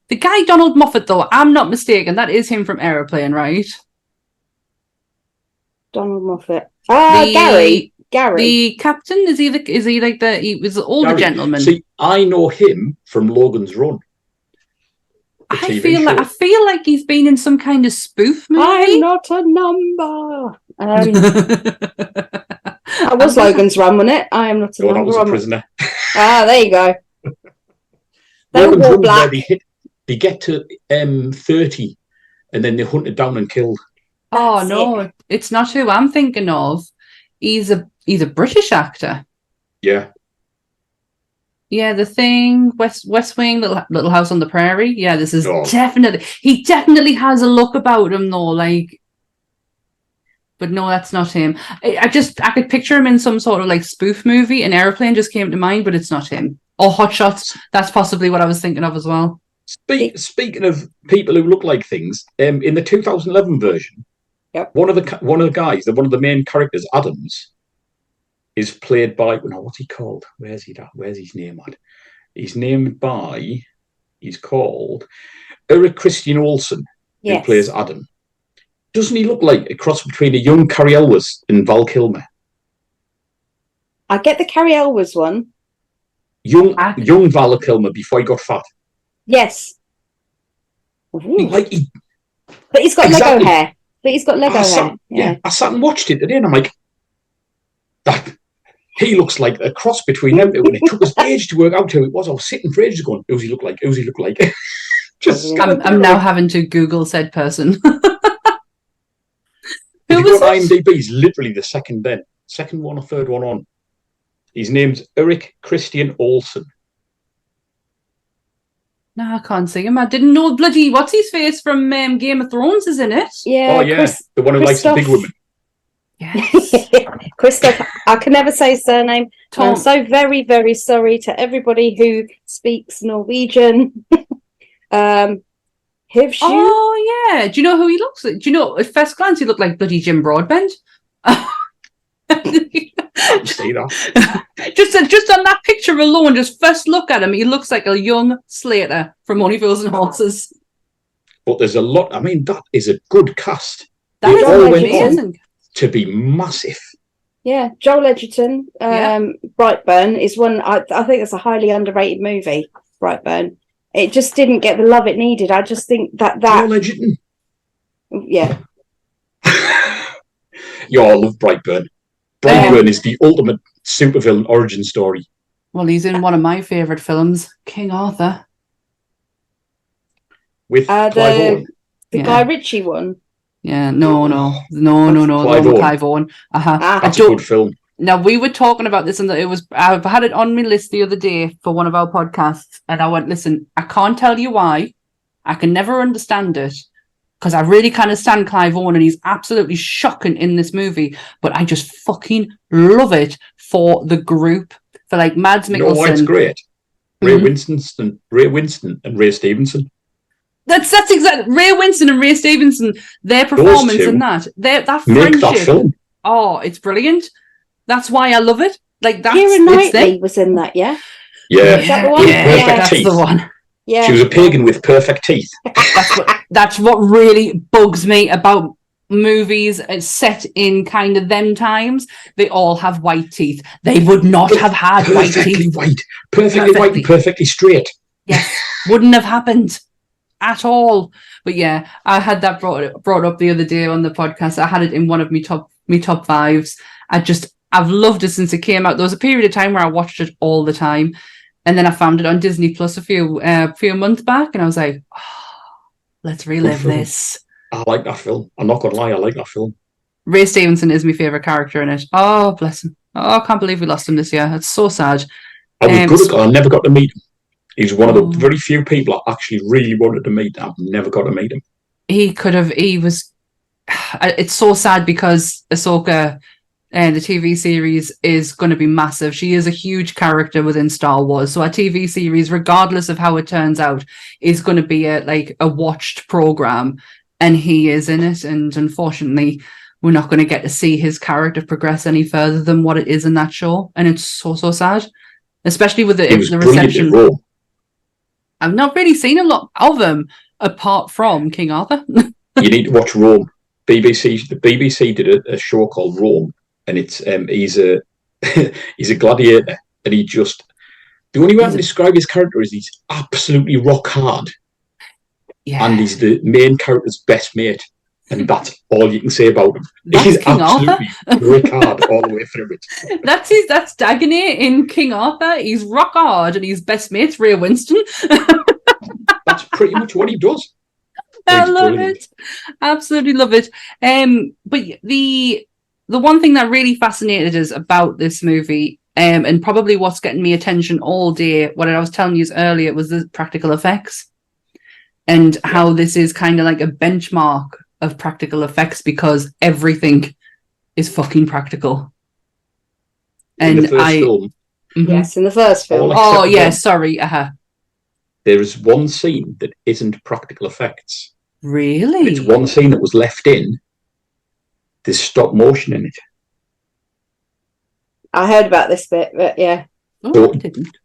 The guy Donald Moffat, though, I'm not mistaken, that is him from Aeroplane, right? Donald Moffat. The- Gary. The captain, is he like he was the older Gary. gentleman? See, I know him from Logan's Run. The I TV show. feel like he's been in some kind of spoof movie. I'm not a number. That was Logan's Run, wasn't it? I am not a Oh, that number. was a prisoner. There you go. They all Logan's wore Run, where black. they get to 30, and then they're hunted down and killed. Oh That's no, it's not who I'm thinking of. He's a British actor. Yeah. Yeah, The Thing, West Wing, Little House on the Prairie. Yeah, this is Oh. he definitely has a look about him though, like. But no, that's not him. I could picture him in some sort of like spoof movie. An Airplane just came to mind, but it's not him. Or Hot Shots. That's possibly what I was thinking of as well. Speaking of people who look like things, in the 2011 version, Yep. one of the guys, one of the main characters, Adams, is played by what's he called? Where's he at? Where's his name at? He's called Eric Christian Olsen, who Yes. plays Adam. Doesn't he look like a cross between a young Carrie Elwes and Val Kilmer? I get the Carrie Elwes one. Young Val Kilmer before he got fat. Yes. Ooh. Like he, But he's got Exactly. Lego hair. But he's got Lego I hair. sat, Yeah. I sat and watched it today, and I'm like, that he looks like a cross between them two. And it took us age to work out who it was. I was sitting for ages going, who's he look like? Who's he look like? Just I'm now having to Google said person. If Who you was go on it? IMDb, he's literally the second one or third one on. His name's Eric Christian Olsen. No, I can't see him. I didn't know bloody what's his face from Game of Thrones is in it. Yeah. Oh yeah, the one who likes the big women. Yes. Christoph, I can never say his surname. Tom. I'm so very, very sorry to everybody who speaks Norwegian. Hivshu? Oh yeah. Do you know who he looks like? Do you know at first glance he looked like bloody Jim Broadbent? See that? just on that picture alone, just first look at him, he looks like a young Slater from Only Fools and Horses. But there's a lot. I mean, that is a good cast. That They is all went amazing. to be massive. Yeah, Joel Edgerton. Brightburn is one. I think it's a highly underrated movie. Brightburn. It just didn't get the love it needed. I just think that Joel Edgerton. yeah. Yeah, I love Brightburn. Brightburn is the ultimate supervillain origin story. Well, he's in one of my favourite films, King Arthur. With Clive Owen. The Yeah. Guy Ritchie one. Yeah, no. Clive Owen. Clive Owen. That's a good film. Now we were talking about this, and I've had it on my list the other day for one of our podcasts, and I went, listen, I can't tell you why, I can never understand it, because I really kind of stand Clive Owen, and he's absolutely shocking in this movie, but I just fucking love it for the group, for like Mads Mikkelsen. You know why it's great? Ray Winston and Ray Stevenson. That's exactly Ray Winston and Ray Stevenson. Their performance in that Make friendship. that film. Oh, it's brilliant. That's why I love it. Like that's Keira it's Knightley there. was in that, yeah? Yeah. Is that the one? Yeah, Perfect that's teeth. the one. Yeah. She was a pagan with perfect teeth. That's what really bugs me about movies set in kind of them times. They all have white teeth. They would not have had white Perfectly teeth. white. Perfectly white and perfectly straight. Yes, wouldn't have happened at all. But yeah, I had that brought up the other day on the podcast. I had it in one of my top fives. I've loved it since it came out. There was a period of time where I watched it all the time, and then I found it on Disney Plus a few months back, and I was like, let's relive this. I like that film. I'm not gonna lie, I like that film. Ray Stevenson is my favourite character in it. Oh, bless him. Oh, I can't believe we lost him this year. It's so sad. I was good at it. I never got to meet him. He's one of the Oh. very few people I actually really wanted to meet. I've never got to meet him. It's so sad because Ahsoka and the TV series is going to be massive. She is a huge character within Star Wars. So a TV series, regardless of how it turns out, is going to be a watched program, and he is in it. And unfortunately, we're not going to get to see his character progress any further than what it is in that show. And it's so sad, especially with the He was brilliant reception. in Rome. I've not really seen a lot of them apart from King Arthur. You need to watch Rome. The BBC did a show called Rome, and it's he's a he's a gladiator, and the only way I can describe his character is he's absolutely rock hard, and he's the main character's best mate, and that's all you can say about him. He's King absolutely rock hard all the way through it. That's Dagonet in King Arthur. He's rock hard, and his best mate's Ray Winston. That's pretty much what he does. I love it. Absolutely love it. But the one thing that really fascinated us about this movie, and probably what's getting me attention all day, what I was telling you earlier, was the practical effects, and how this is kind of like a benchmark of practical effects because everything is fucking practical. In the first film, yes, in the first film. Oh yeah, sorry. There is one scene that isn't practical effects. Really? It's one scene that was left in. There's stop motion in it. I heard about this bit, but yeah. So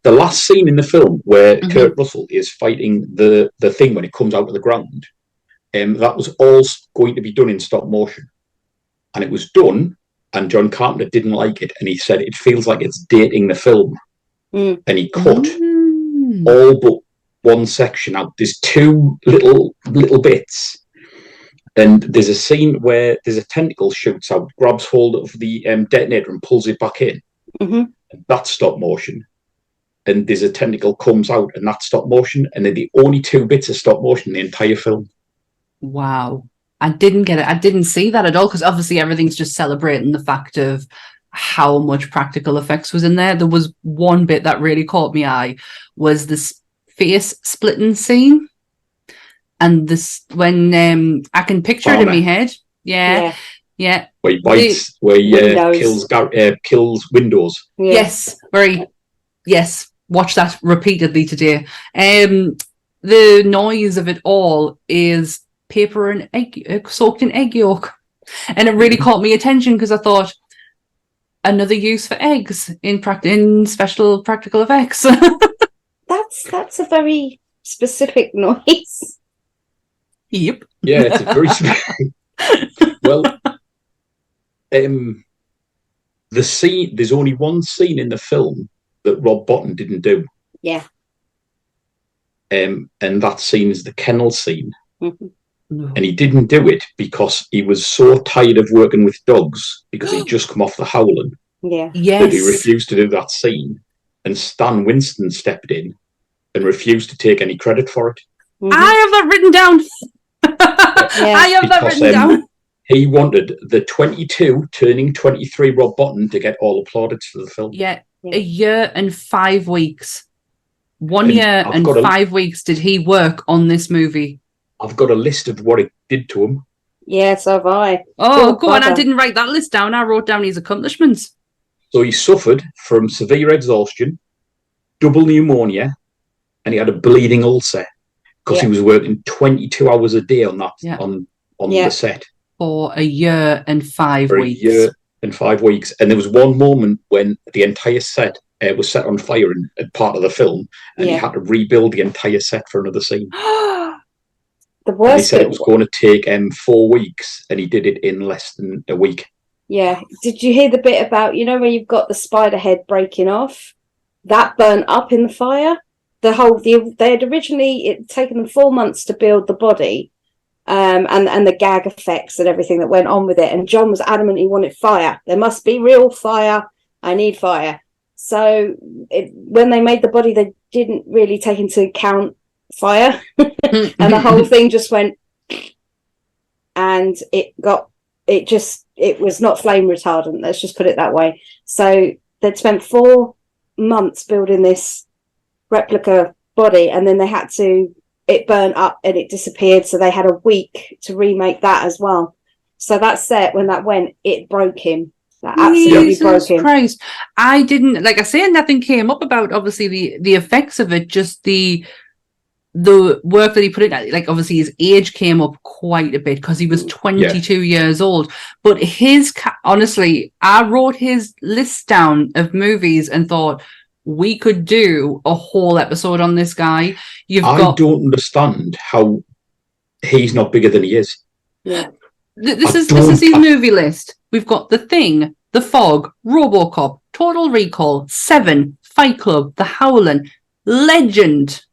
the last scene in the film where Kurt Russell is fighting the thing when it comes out of the ground, that was all going to be done in stop motion. And it was done, and John Carpenter didn't like it, and he said it feels like it's dating the film. And he cut all but one section out. There's two little bits, and there's a scene where there's a tentacle shoots out, grabs hold of the detonator and pulls it back in. That's stop motion. And there's a tentacle comes out, and that's stop motion. And they're the only two bits of stop motion in the entire film. Wow. I didn't get it. I didn't see that at all, because obviously everything's just celebrating the fact of how much practical effects was in there. There was one bit that really caught my eye, was this face splitting scene, and this when I can picture it in my head. Yeah. Where he bites, where he kills Windows. Yes, watch that repeatedly today. The noise of it all is paper and egg soaked in egg yolk, and it really caught me attention because I thought, another use for eggs in special practical effects. That's a very specific noise. Yep. Yeah, it's a very specific. Well, the scene. There's only one scene in the film that Rob Bottin didn't do. Yeah. And that scene is the kennel scene. No. And he didn't do it because he was so tired of working with dogs, because he'd just come off the Howling. Yeah. That he refused to do that scene. And Stan Winston stepped in and refused to take any credit for it. I have that written down. I have that written down. He wanted the 22 turning 23 Rob Bottin to get all applaudits for the film. Yeah, a year and 5 weeks. 1 year and 5 weeks did he work on this movie. I've got a list of what it did to him. Yeah, so have I. Oh, go on. I didn't write that list down. I wrote down his accomplishments. So he suffered from severe exhaustion, double pneumonia, and he had a bleeding ulcer because he was working 22 hours a day on that on the set. For a year and 5 weeks. A year and 5 weeks. And there was one moment when the entire set was set on fire in part of the film, and he had to rebuild the entire set for another scene. The worst. He said it was going to take 4 weeks, and he did it in less than a week. Yeah. Did you hear the bit about, you know, where you've got the spider head breaking off? That burnt up in the fire. They had originally taken them 4 months to build the body, and the gag effects and everything that went on with it. And John was adamant he wanted fire. There must be real fire. I need fire. So when they made the body, they didn't really take into account fire, and the whole thing just went, and it was not flame retardant. Let's just put it that way. So they'd spent 4 months building this replica body, and then it burned up and it disappeared. So they had a week to remake that as well. So that set, when that went, it broke him. That absolutely broke him. Christ. I didn't, like I say, nothing came up about obviously the effects of it, just the work that he put in. Like obviously his age came up quite a bit because he was 22 years old. But honestly, I wrote his list down of movies and thought, we could do a whole episode on this guy. I don't understand how he's not bigger than he is. Yeah. This is his movie list. We've got The Thing, The Fog, RoboCop, Total Recall, Seven, Fight Club, The Howling, Legend,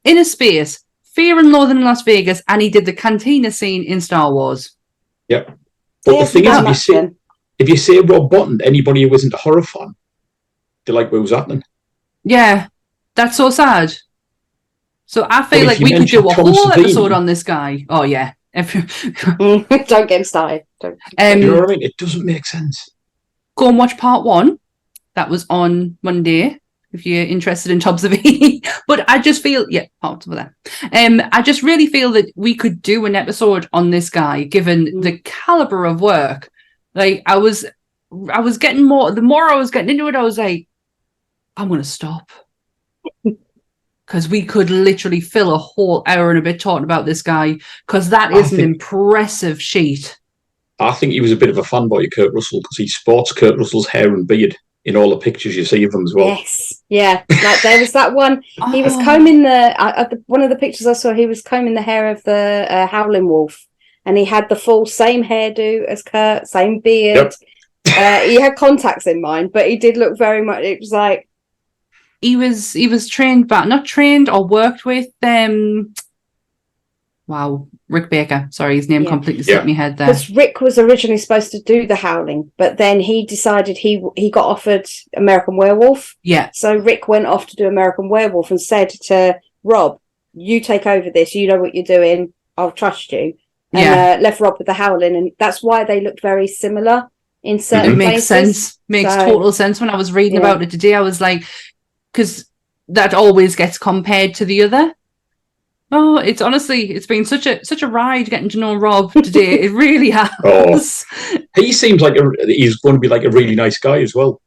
Inner Space, Fear and Loathing in Las Vegas, and he did the cantina scene in Star Wars. Yep. But the thing is, if you say Rob Bottin, anybody who isn't a horror fan, they're like, what was happening? Yeah, that's so sad. So I feel like we could do a whole episode on this guy. Oh, yeah. Don't get him started. You know what I mean? It doesn't make sense. Go and watch part 1. That was on Monday, if you're interested in Tubs of E. But I just feel, part of that. I just really feel that we could do an episode on this guy, given the caliber of work. Like, I was getting more, the more I was getting into it, I was like, I'm going to stop. Because we could literally fill a whole hour and a bit talking about this guy, because that is an impressive sheet. I think he was a bit of a fanboy of Kurt Russell, because he sports Kurt Russell's hair and beard in all the pictures you see of him as well. Yes, yeah. Like there was that one. He was combing one of the pictures I saw. He was combing the hair of the Howling Wolf, and he had the full same hairdo as Kurt, same beard. Yep. He had contacts in mind, but he did look very much. It was like he was trained, but not trained or worked with Rick Baker. Sorry, his name completely slipped me head there. Because Rick was originally supposed to do The Howling, but then he decided he got offered American Werewolf. Yeah. So Rick went off to do American Werewolf and said to Rob, "You take over this. You know what you're doing. I'll trust you." And left Rob with The Howling, and that's why they looked very similar in certain places. Makes total sense. When I was reading about it today, I was like, because that always gets compared to the other. Oh, it's been such a ride getting to know Rob today. It really has. He seems like he's going to be like a really nice guy as well,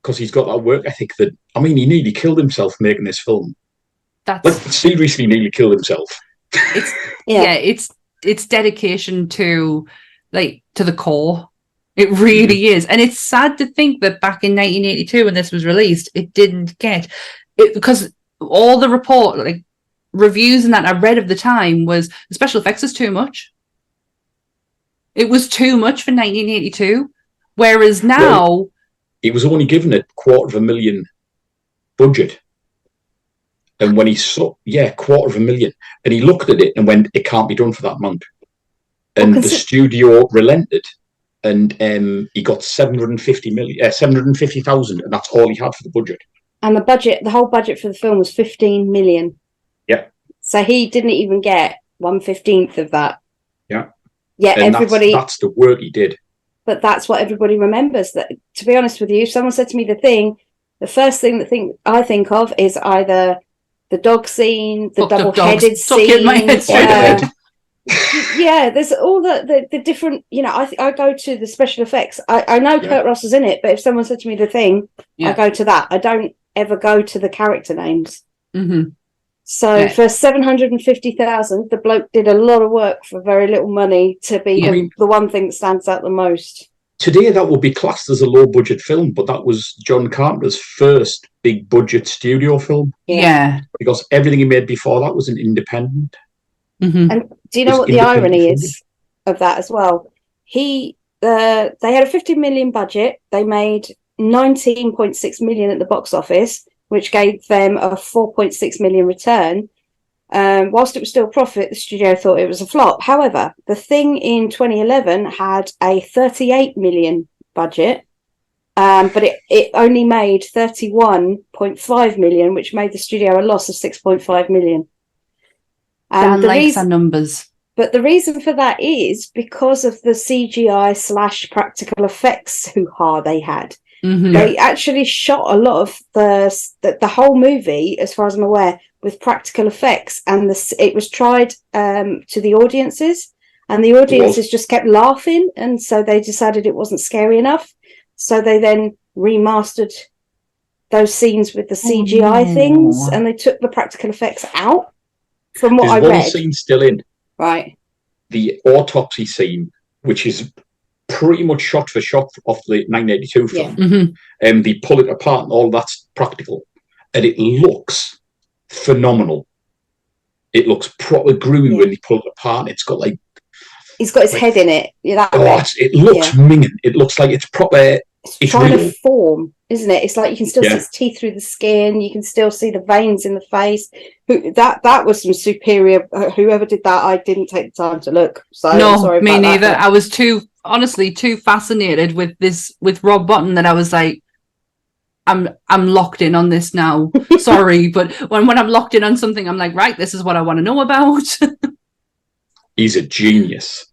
because he's got that work ethic that, I mean, he nearly killed himself making this film. Seriously nearly killed himself. It's dedication to the core. It really is. And it's sad to think that back in 1982 when this was released, it didn't get it, because all the reviews and that I read of the time was the special effects is too much. It was too much for 1982. Whereas now he was only given a $250,000 budget. And when he saw $250,000, and he looked at it and went, it can't be done for that amount. And the studio relented, and he got $750,000, and that's all he had for the budget. And the whole budget for the film was $15 million. Yeah. So he didn't even get 1/15 of that. Yeah. Yeah, and that's the work he did. But that's what everybody remembers. That, to be honest with you, if someone said to me the first thing I think of is either the dog scene, the double-headed scene. There's all the different, I go to the special effects. I know Kurt Russell's in it, but if someone said to me the thing, I go to that. I don't ever go to the character names. Mm-hmm. So for $750,000, the bloke did a lot of work for very little money to be the one thing that stands out the most. Today, that would be classed as a low-budget film, but that was John Carpenter's first big-budget studio film. Yeah. Because everything he made before that was an independent. Mm-hmm. And do you know what the irony is of that as well? They had a $50 million budget. They made $19.6 million at the box office, which gave them a $4.6 million return. Whilst it was still a profit, the studio thought it was a flop. However, The Thing in 2011 had a $38 million budget, but it only made $31.5 million, which made the studio a loss of $6.5 million. Dan likes our numbers. But the reason for that is because of the CGI / practical effects hoo-ha they had. Mm-hmm. They actually shot a lot of the whole movie, as far as I'm aware, with practical effects, and it was tried to the audiences, and the audiences just kept laughing, and so they decided it wasn't scary enough. So they then remastered those scenes with the CGI things, and they took the practical effects out. From what I read, one scene still in, right? The autopsy scene, which is pretty much shot for shot off the 1982 film. Mhm. And they pull it apart and all that's practical. And it looks phenomenal. It looks proper groovy when they pull it apart. It's got like... He's got his head in it. It looks minging. It looks like it's proper... It's trying to form, isn't it? It's like you can still see its teeth through the skin. You can still see the veins in the face. That was some superior... whoever did that, I didn't take the time to look. So no, I'm sorry me about neither. That, I was too fascinated with Rob Bottin that I was like, I'm locked in on this now. Sorry, but when I'm locked in on something, I'm like, right, this is what I want to know about. He's a genius.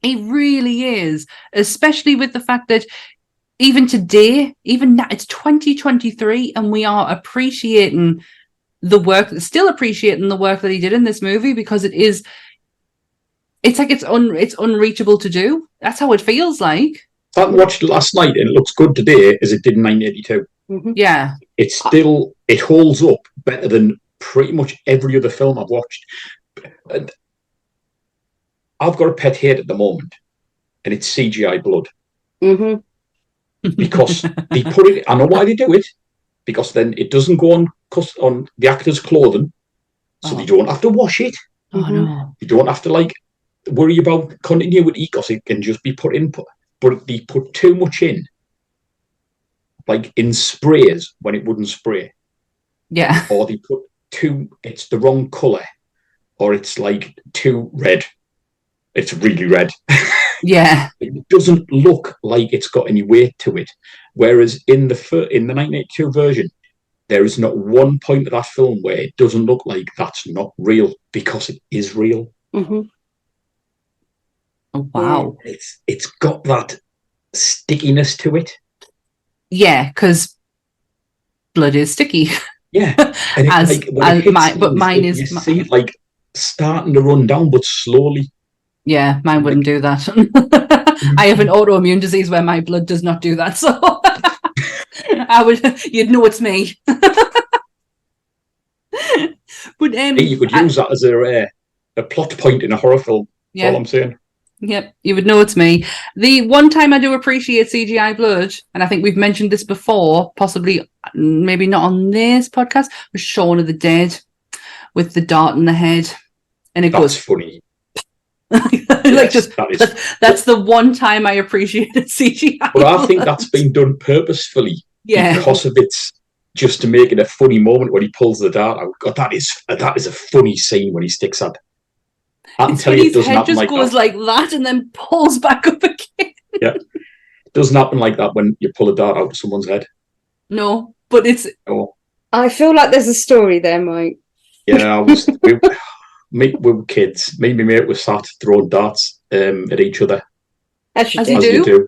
He really is, especially with the fact that even today, even now, it's 2023, and we are appreciating the work, still appreciating the work that he did in this movie, because it's like it's unreachable to do. That's how it feels like. I watched it last night, and it looks good today as it did in 1982. Mm-hmm. Yeah, it holds up better than pretty much every other film I've watched. And I've got a pet hate at the moment, and it's CGI blood. Mm-hmm. Because they put it... I know why they do it, because then it doesn't go on the actor's clothing, so they don't have to wash it. Oh no. You don't have to like worry about continuity, because it can just be put in. But they put too much in, like in sprays when it wouldn't spray. Yeah. Or they put it's the wrong colour, or it's like too red. It's really red. Yeah. It doesn't look like it's got any weight to it. Whereas in the 1982 version, there is not one point of that film where it doesn't look like that's not real, because it is real. Mm-hmm. Oh, wow. It's got that stickiness to it. Yeah, because blood is sticky. Yeah, and mine is. You see it like starting to run down, but slowly. Yeah, mine wouldn't do that. I have an autoimmune disease where my blood does not do that, so you'd know it's me. But you could use that as a plot point in a horror film. That's all I'm saying. Yep, you would know it's me. The one time I do appreciate CGI blood, and I think we've mentioned this before, possibly maybe not on this podcast, was Shaun of the Dead with the dart in the head, and it goes funny. That's the one time I appreciated CGI. But I think that's been done purposefully, because of it's just to make it a funny moment when he pulls the dart out. God, that is a funny scene when he sticks that. I can tell you, it doesn't happen like that. His head just goes like that and then pulls back up again. Yeah, it doesn't happen like that when you pull a dart out of someone's head. No, but it's. Oh. I feel like there's a story there, Mike. Yeah, we were kids. Me and my mate were sat throwing darts at each other. As you do.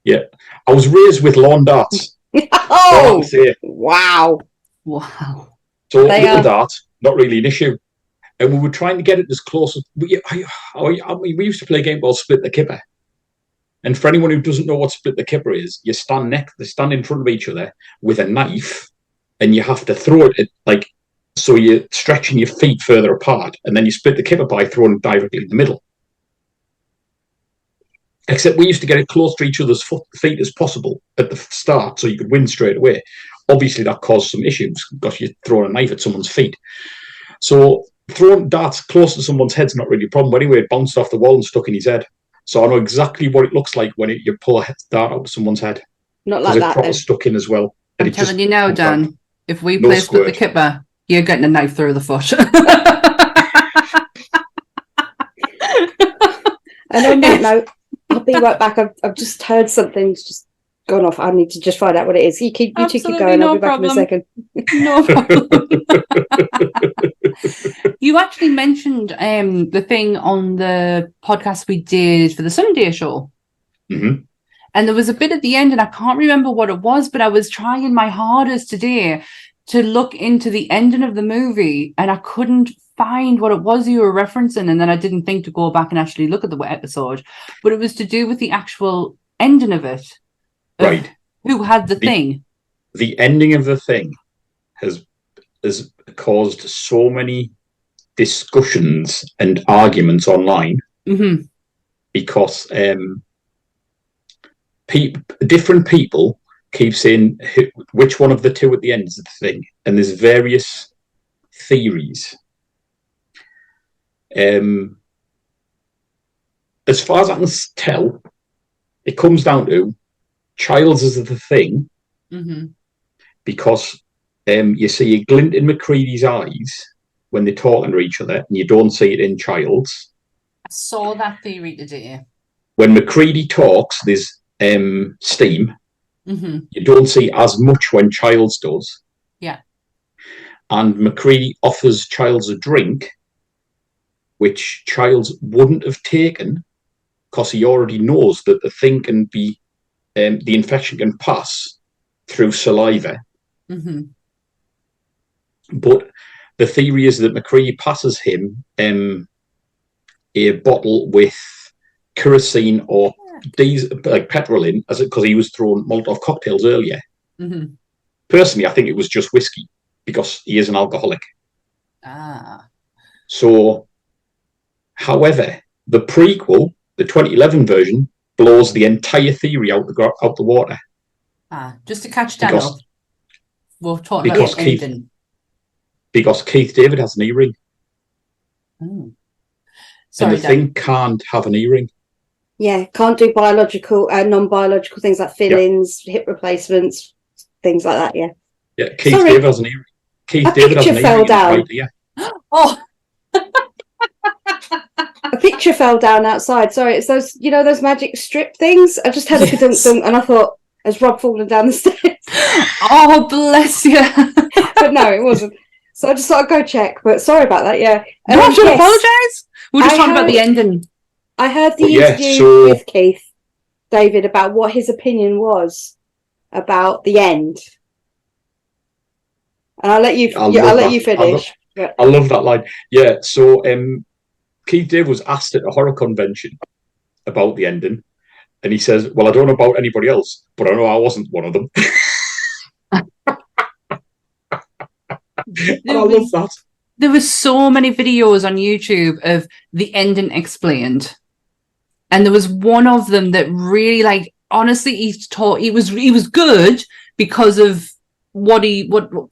Yeah. I was raised with lawn darts. Oh! Wow. So little darts, not really an issue. And we were trying to get it as close as... we used to play a game called Split the Kipper. And for anyone who doesn't know what Split the Kipper is, they stand in front of each other with a knife, and you have to throw it like... So you're stretching your feet further apart, and then you split the kipper by throwing it directly in the middle. Except we used to get it close to each other's feet as possible at the start, so you could win straight away. Obviously, that caused some issues, because you're throwing a knife at someone's feet. So throwing darts close to someone's head's not really a problem. Anyway, it bounced off the wall and stuck in his head. So I know exactly what it looks like when you pull a dart out of someone's head. Not like that, proper stuck in as well. I'm telling you now, Dan, if we play Split the Kipper, you're getting a knife through the foot. And on that note, I'll be right back. I've just heard something's just gone off. I need to just find out what it is. You two keep going. I'll be back in a second. No problem. You actually mentioned the thing on the podcast we did for the Sunday show. Mm-hmm. And there was a bit at the end, and I can't remember what it was, but I was trying my hardest today to look into the ending of the movie, and I couldn't find what it was you were referencing, and then I didn't think to go back and actually look at the episode, but it was to do with the actual ending of it. Right. Who had the thing. The ending of the thing has caused so many discussions and arguments online, mm-hmm. because different people keep saying which one of the two at the end is the thing, and there's various theories. As far as I can tell, it comes down to Childs is the thing, because you see a glint in McCready's eyes when they're talking to each other, and you don't see it in Childs. I saw that theory today. When McCready talks, there's steam. You don't see as much when Childs does. Yeah. And McCready offers Childs a drink, which Childs wouldn't have taken because he already knows that the thing can be, the infection can pass through saliva. But the theory is that McCready passes him a bottle with kerosene or diesel, like petrol in, because he was throwing Molotov cocktails earlier. Personally, I think it was just whiskey because he is an alcoholic. So, however, the prequel, the 2011 version, blows the entire theory out the water. Just to catch Dan up, we're talking about ending. Because Keith David has an earring. Sorry, and the thing can't have an earring. Yeah, can't do biological and non-biological things like fill-ins, hip replacements, things like that. Yeah. Yeah, Keith David has an earring. Keith David has an earring. Fell down. Right here. Oh. A picture fell down outside. Sorry, it's those, those magic strip things. I just had a dunk, and I thought, has Rob fallen down the stairs? Oh, bless you. But no, it wasn't. So I just thought I'd go check. But sorry about that. Yeah. You have to apologise. We're just talking about the ending. I heard the interview with Keith David about what his opinion was about the end, and I'll let you. I'll let you finish. I love that line. Yeah. So Keith David was asked at a horror convention about the ending, and he says, "Well, I don't know about anybody else, but I know I wasn't one of them." I love that. There were so many videos on YouTube of the ending explained. And there was one of them that really, honestly, he was good because of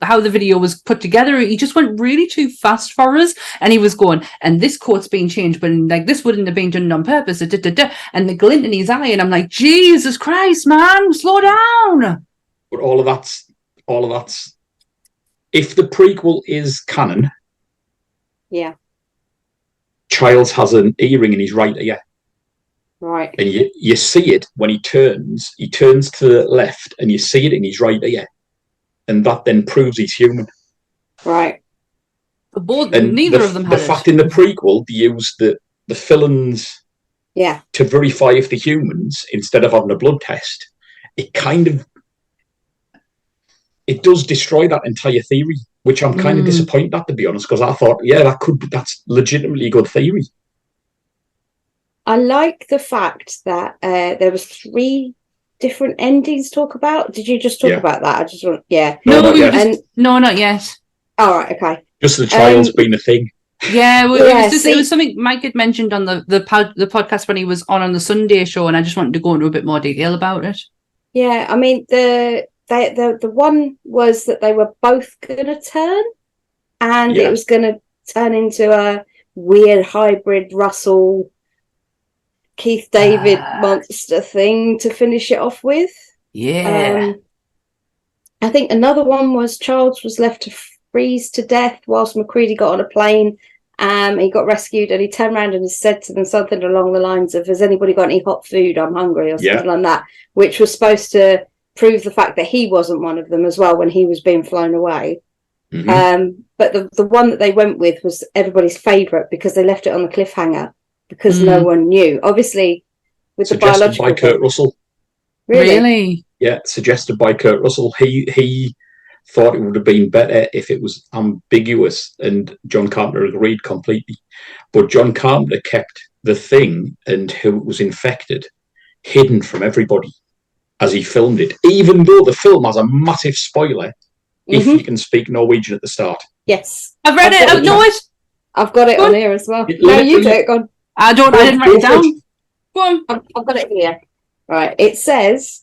how the video was put together. He just went really too fast for us, and he was going, and this quote's been changed, but this wouldn't have been done on purpose. And the glint in his eye, and I'm like, Jesus Christ, man, slow down. But all of that's. If the prequel is canon, Childs has an earring in his right ear. Right. And you see it when he turns to the left, and you see it in his right ear. And that then proves he's human. Right. Neither of them had the fact in the prequel, they use the fill-ins to verify if they're humans instead of having a blood test. It does destroy that entire theory, which I'm kind of disappointed at, to be honest, because I thought, that's legitimately a good theory. I like the fact that there was 3 different endings to talk about. Did you just talk about that? I just want, No, not yet. All right, okay. Just the Child's being a thing. Yeah, it was something Mike had mentioned on the podcast when he was on the Sunday show, and I just wanted to go into a bit more detail about it. Yeah, I mean the one was that they were both going to turn, and it was going to turn into a weird hybrid Russell Keith David monster thing to finish it off with. I think another one was Childs was left to freeze to death whilst McCready got on a plane. He got rescued, and he turned around and said to them something along the lines of, "Has anybody got any hot food? I'm hungry," or something like that, which was supposed to prove the fact that he wasn't one of them as well when he was being flown away. But the one that they went with was everybody's favourite because they left it on the cliffhanger because no one knew. Obviously, with suggested the biological by Kurt Russell. Really? Yeah, suggested by Kurt Russell. He thought it would have been better if it was ambiguous, and John Carpenter agreed completely. But John Carpenter kept the thing and who was infected hidden from everybody as he filmed it, even though the film has a massive spoiler if you can speak Norwegian at the start. Yes. I've read it. I know it. I've got it on here as well. No, you do it. Go on. I didn't write it down. Go on. I've got it here. Right. It says,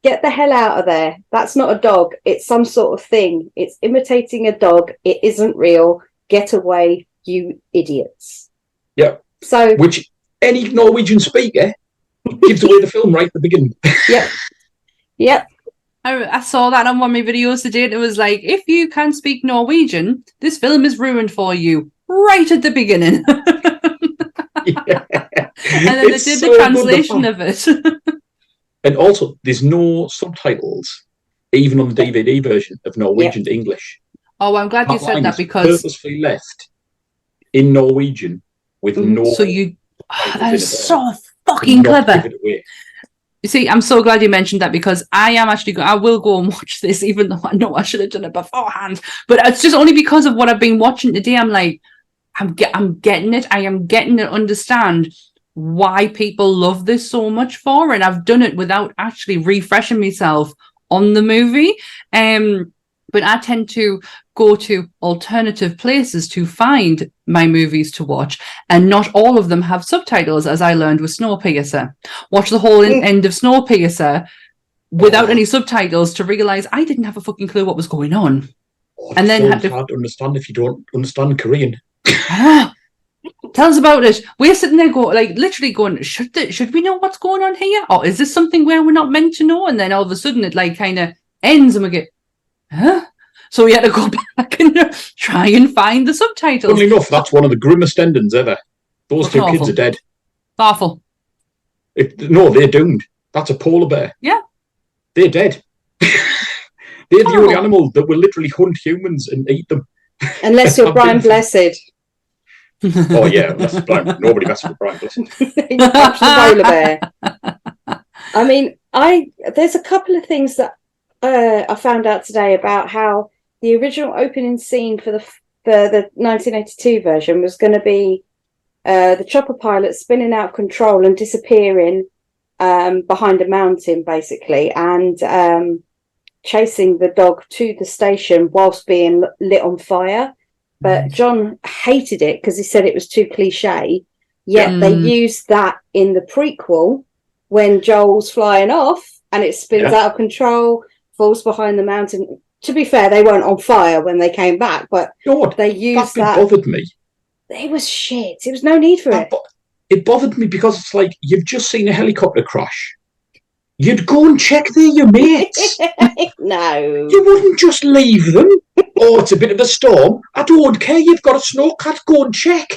"Get the hell out of there. That's not a dog. It's some sort of thing. It's imitating a dog. It isn't real. Get away, you idiots." Yeah. So, Which any Norwegian speaker gives away the film right at the beginning. yep. I saw that on one of my videos today, and it was like, if you can speak Norwegian, this film is ruined for you right at the beginning. Yeah. And then they did the translation of it. And also, there's no subtitles, even on the DVD version of Norwegian to English. Oh, I'm glad you said that, because purposefully left in Norwegian with no. So you, that is so fucking clever. You see, I'm so glad you mentioned that, because I am actually I will go and watch this, even though I know I should have done it beforehand. But it's just only because of what I've been watching today. I'm like, I'm getting it. I am getting to understand why people love this so much for, and I've done it without actually refreshing myself on the movie. But I tend to go to alternative places to find my movies to watch, and not all of them have subtitles, as I learned with Snowpiercer. Watch the whole end of Snowpiercer without any subtitles to realise I didn't have a fucking clue what was going on. And then had to hard to understand if you don't understand Korean. Tell us about it. We're sitting there literally going, should we know what's going on here? Or is this something where we're not meant to know? And then all of a sudden it kind of ends and we get, huh? So we had to go back and try and find the subtitles. Funnily enough, that's one of the grimmest endings ever. Those two kids are dead. Awful. No, they're doomed. That's a polar bear. Yeah. They're dead. They're the only animal that will literally hunt humans and eat them. Unless you're Brian Blessed. Oh, yeah. Nobody messes with Brian Blessed. You catch the polar bear. I mean, there's a couple of things that I found out today about how the original opening scene for the 1982 version was going to be the chopper pilot spinning out of control and disappearing behind a mountain, basically, and chasing the dog to the station whilst being lit on fire. But John hated it because he said it was too cliche. Yet they used that in the prequel when Joel's flying off and it spins out of control, falls behind the mountain. To be fair, they weren't on fire when they came back, but they used that. Bothered me. It was shit. There was no need for it. It bothered me because it's like, you've just seen a helicopter crash. You'd go and check they're your mates. No. You wouldn't just leave them. Oh, it's a bit of a storm. I don't care. You've got a snowcat. Go and check.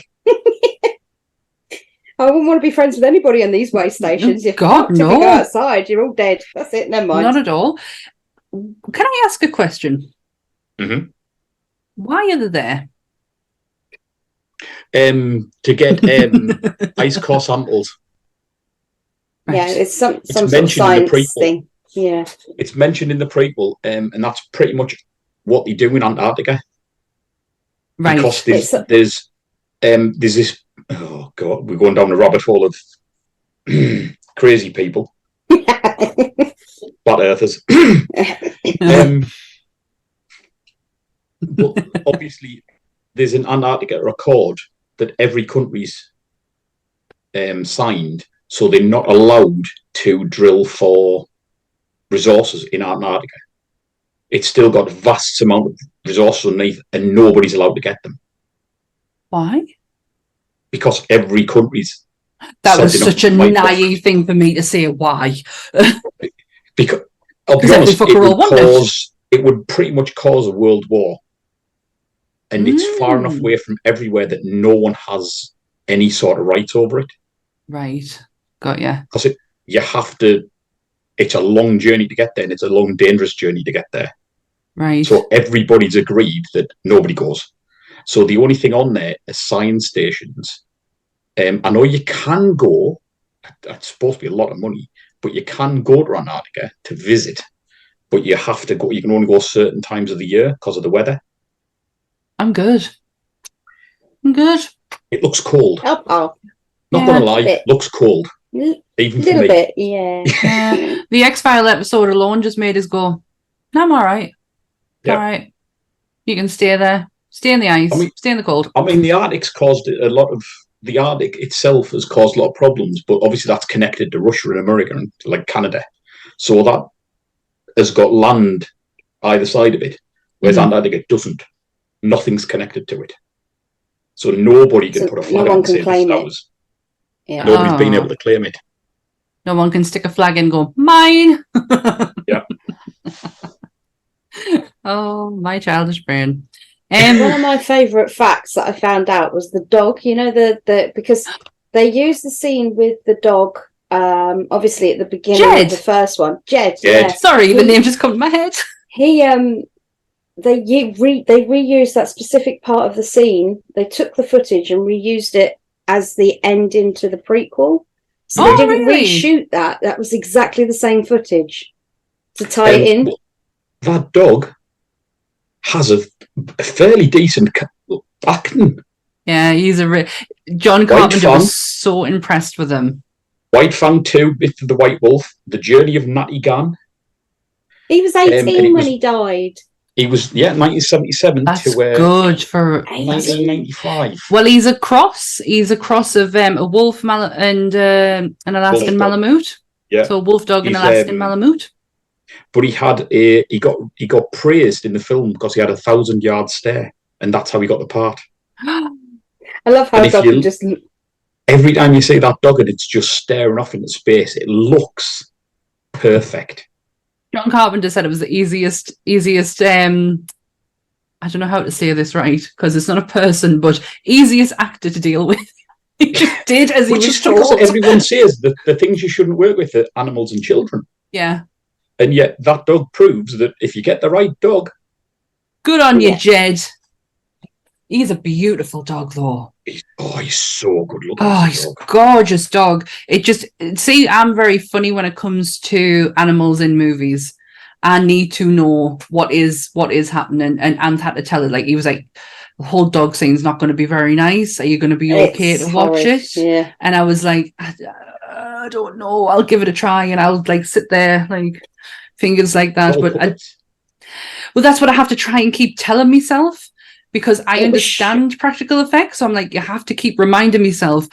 I wouldn't want to be friends with anybody on these way stations. God, no. If you go outside, you're all dead. That's it. Never mind. Not at all. Can I ask a question? Mm-hmm. Why are they there? To get ice core samples. Right. Yeah, it's some sort of mentioned in the science prequel. thing. Yeah. It's mentioned in the prequel, and that's pretty much what they do in Antarctica. Right. Because there's this. Oh God, we're going down the rabbit hole of crazy people, flat earthers. But obviously, there's an Antarctica accord that every country's signed, so they're not allowed to drill for resources in Antarctica. It's still got a vast amount of resources underneath, and nobody's allowed to get them. Why? Because every country's... That was such a naive thing for me to say. Why? Because, I'll be honest, it would pretty much cause a world war. And it's far enough away from everywhere that no one has any sort of rights over it. Right. Got you. Because you have to... It's a long journey to get there, and it's a long, dangerous journey to get there. Right. So everybody's agreed that nobody goes. So the only thing on there are science stations. I know you can go, it's supposed to be a lot of money, but you can go to Antarctica to visit, but you have to go, you can only go certain times of the year because of the weather. I'm good. It looks cold. Oh. Not going to lie, it looks cold. Even for me. A little bit, yeah. The X-File episode alone just made us go, no, I'm all right. Yep. All right. You can stay there. Stay in the ice. Stay in the cold. I mean, the Arctic's caused a lot of the Arctic itself has caused a lot of problems, but obviously that's connected to Russia and America and like Canada. So that has got land either side of it, whereas Antarctica doesn't. Nothing's connected to it. So nobody can put a flag no on one and can say claim this it. ours. Yeah. Nobody's been able to claim it. No one can stick a flag in and go, mine. Yeah. Oh, my childish brain. One of my favourite facts that I found out was the dog. You know, the because they used the scene with the dog, obviously at the beginning of the first one. Jed. Yeah. Sorry, the name just come to my head. He they reused that specific part of the scene. They took the footage and reused it as the ending to the prequel. So they didn't reshoot that. That was exactly the same footage to tie it in. That dog has a fairly decent acting. Yeah, he's John Carpenter was so impressed with him. White Fang 2, Bit of the White Wolf, The Journey of Natty Gann. He was 18 when he died. He was, 1977 That's to good for 1995. Well, he's a cross. He's a cross of a wolf and an Alaskan Malamute. Yeah. So a wolf dog and Alaskan Malamute. But he got praised in the film because he had a 1,000-yard stare, and that's how he got the part. I love how dog can just. Every time you see that dog and it's just staring off into space, it looks perfect. John Carpenter said it was the easiest. I don't know how to say this right because it's not a person, but easiest actor to deal with. He just did as he was told. Everyone says that the things you shouldn't work with are animals and children. Yeah. And yet that dog proves that if you get the right dog. Good on you, Jed. He's a beautiful dog, though. He's so good looking. Oh, he's a gorgeous dog. I'm very funny when it comes to animals in movies. I need to know what is happening. And Ant had to tell it, like, he was like, the whole dog scene's not going to be very nice. Are you going to be okay to watch it? Yeah. And I was like, I don't know. I'll give it a try. And I'll like sit there, like, fingers like that. Well, that's what I have to try and keep telling myself. Because I understand practical effects. So I'm like, you have to keep reminding myself,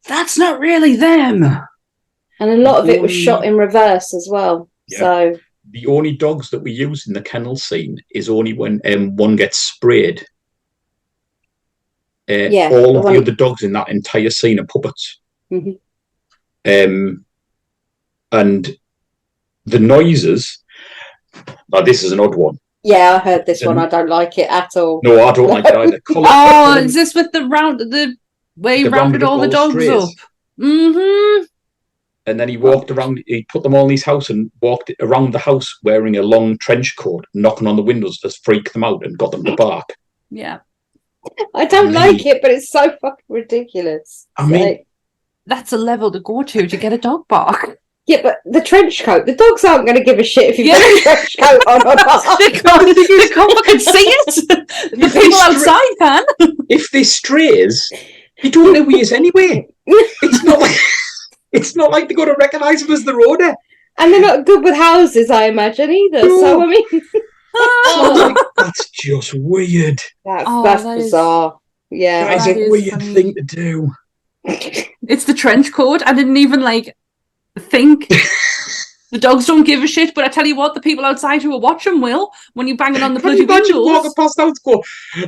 that's not really them. And a lot of it was shot in reverse as well. Yeah. So the only dogs that we use in the kennel scene is only when one gets sprayed. All of the other dogs in that entire scene are puppets. Mm-hmm. And the noises, this is an odd one. Yeah, I heard this one. I don't like it at all. No, I don't like it either. Is this with the where he rounded all the dogs up? Mm-hmm. And then he walked around, he put them all in his house and walked around the house wearing a long trench coat, knocking on the windows to freak them out and got them to bark. Yeah. I don't like it, but it's so fucking ridiculous. I mean, that's a level to go to get a dog bark. Yeah, but the trench coat, the dogs aren't going to give a shit if you've got a trench coat on or not. They can't fucking see it. The people outside can. If they strays, you don't know who he is anyway. It's not like they're going to recognise him as the owner. And they're not good with houses, I imagine, either. No. So, I mean... that's just weird. That's bizarre. Yeah. That is a weird thing to do. It's the trench coat. I didn't even, think the dogs don't give a shit, but I tell you what, the people outside who are watching will when you're banging on the bloody windows. Walking past out go,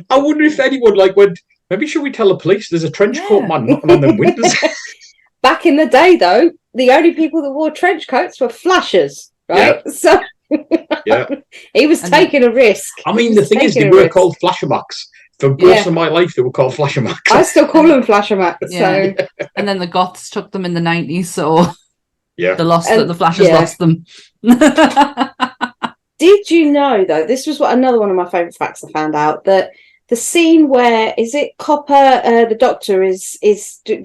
I wonder if anyone went, maybe should we tell the police there's a trench coat man knocking on them windows? Back in the day, though, the only people that wore trench coats were flashers, right? Yeah. So he was taking a risk. I mean, the thing is, they were called flashermacks. For most of my life, they were called flashermacks. I still call them flashermacks. Yeah. So. And then the Goths took them in the 90s, so... Yeah, the Flashers lost them. Did you know, though, this was another one of my favourite facts I found out, that the scene where, is it Copper, the doctor, is the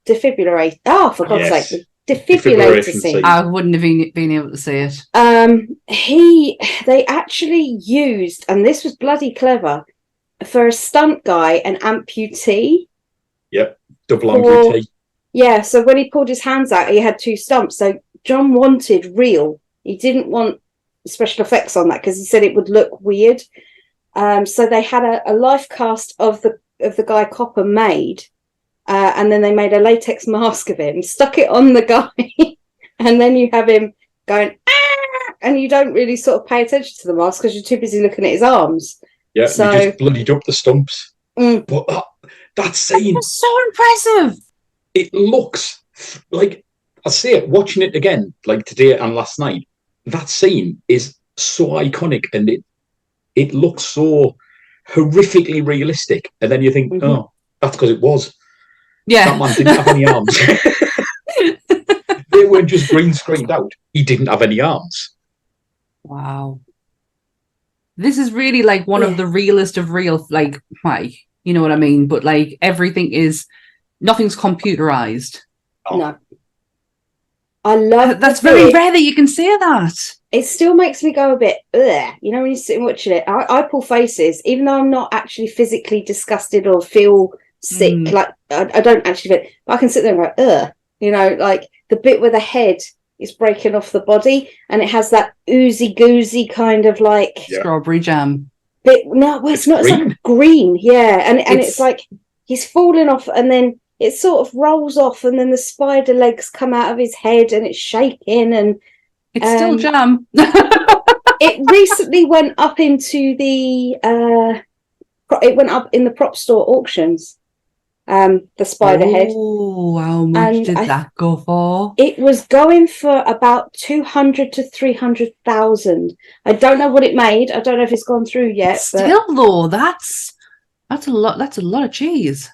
defibrillator, for God's sake, the defibrillator scene. I wouldn't have been able to say it. They actually used, and this was bloody clever, for a stunt guy, an amputee. Yep, double amputee. Yeah, so when he pulled his hands out, he had 2 stumps. So John wanted real. He didn't want special effects on that because he said it would look weird. So they had a life cast of the guy Copper made, and then they made a latex mask of him, stuck it on the guy, and then you have him going, ah! And you don't really sort of pay attention to the mask because you're too busy looking at his arms. Yeah, so they just bloodied up the stumps. But that scene, That's so impressive. it looks like, I say it, watching it again, like today and last night, that scene is so iconic, and it looks so horrifically realistic. And then you think, oh, that's because it was. Yeah. That man didn't have any arms. They weren't just green screened out. He didn't have any arms. Wow. This is really like one of the realest of real, like, Mike, you know what I mean? But like everything is, nothing's computerized. No. I love That's very rare that you can say that. It still makes me go a bit, ugh. You know, when you sit and watching it, I pull faces, even though I'm not actually physically disgusted or feel sick. Like, I don't actually feel, but I can sit there and go, ugh. You know, like the bit where the head is breaking off the body and it has that oozy goozy kind of like strawberry jam. Bit, no, well, it's not. Green. It's like green, yeah. And it's like he's falling off, and then it sort of rolls off, and then the spider legs come out of his head, and it's shaking, and it's still jam. It recently went up into the. It went up in the prop store auctions. The spider head. Oh, how much did that go for? It was going for about 200 to 300,000. I don't know what it made. I don't know if it's gone through yet. Still, though, that's a lot. That's a lot of cheese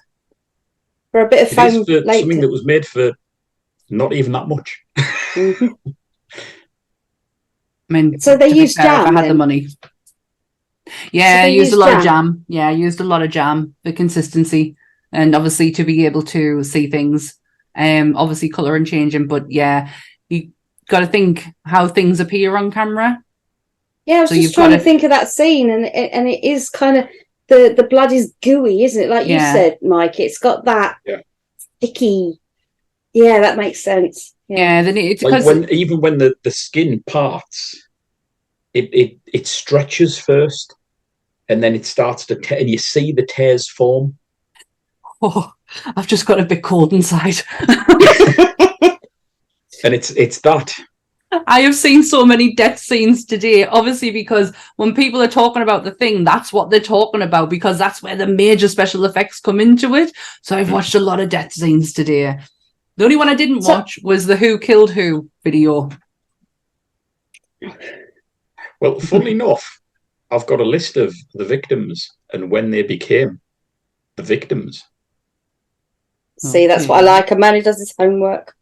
for a bit of foam. Something that was made for not even that much. I mean, so they used jam. If I had the money. Yeah, so I used a lot of jam. Yeah, I used a lot of jam for consistency. And obviously to be able to see things, obviously colour and changing, but yeah, you got to think how things appear on camera. Yeah, I was just trying to think of that scene, and it is kind of the blood is gooey, isn't it? Like you said, Mike, it's got that sticky. Yeah, that makes sense. Yeah, then it's like even when the skin parts, it stretches first, and then it starts to tear, and you see the tears form. Oh, I've just got a bit cold inside. And it's that. I have seen so many death scenes today, obviously, because when people are talking about the thing, that's what they're talking about, because that's where the major special effects come into it. So I've watched a lot of death scenes today. The only one I didn't watch was the Who Killed Who video. Well, funnily enough, I've got a list of the victims and when they became the victims. See, that's what I like. A man who does his homework.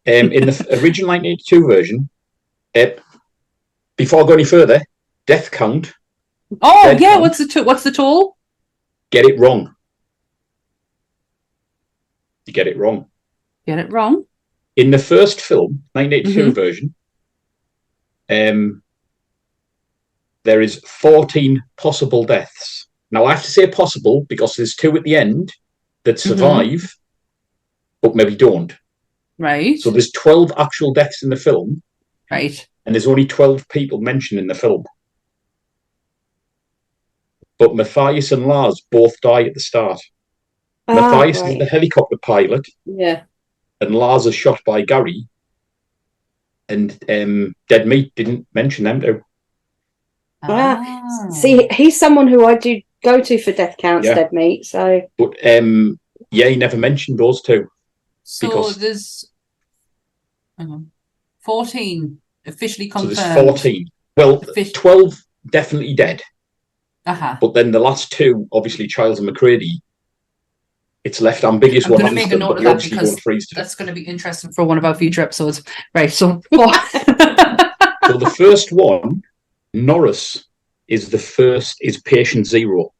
In the original 1982 version, before I go any further, death count. Oh, yeah. Count, what's the toll? Get it wrong. You get it wrong. Get it wrong? In the first film, 1982 version, there is 14 possible deaths. Now, I have to say possible because there's 2 at the end that survive, but maybe don't. Right. So there's 12 actual deaths in the film. Right. And there's only 12 people mentioned in the film. But Matthias and Lars both die at the start. Matthias is the helicopter pilot. Yeah. And Lars is shot by Gary. And Dead Meat didn't mention them too. See, he's someone who I do go to for death counts, Dead Meat. So, but he never mentioned those 2. So there's 14 officially confirmed. So there's 14. Well, 12 definitely dead. But then the last 2, obviously Childs and McCready, it's left ambiguous. I'm going to make a note of that because that's going to be interesting for one of our future episodes. Right. So, so the first one, Norris is patient 0.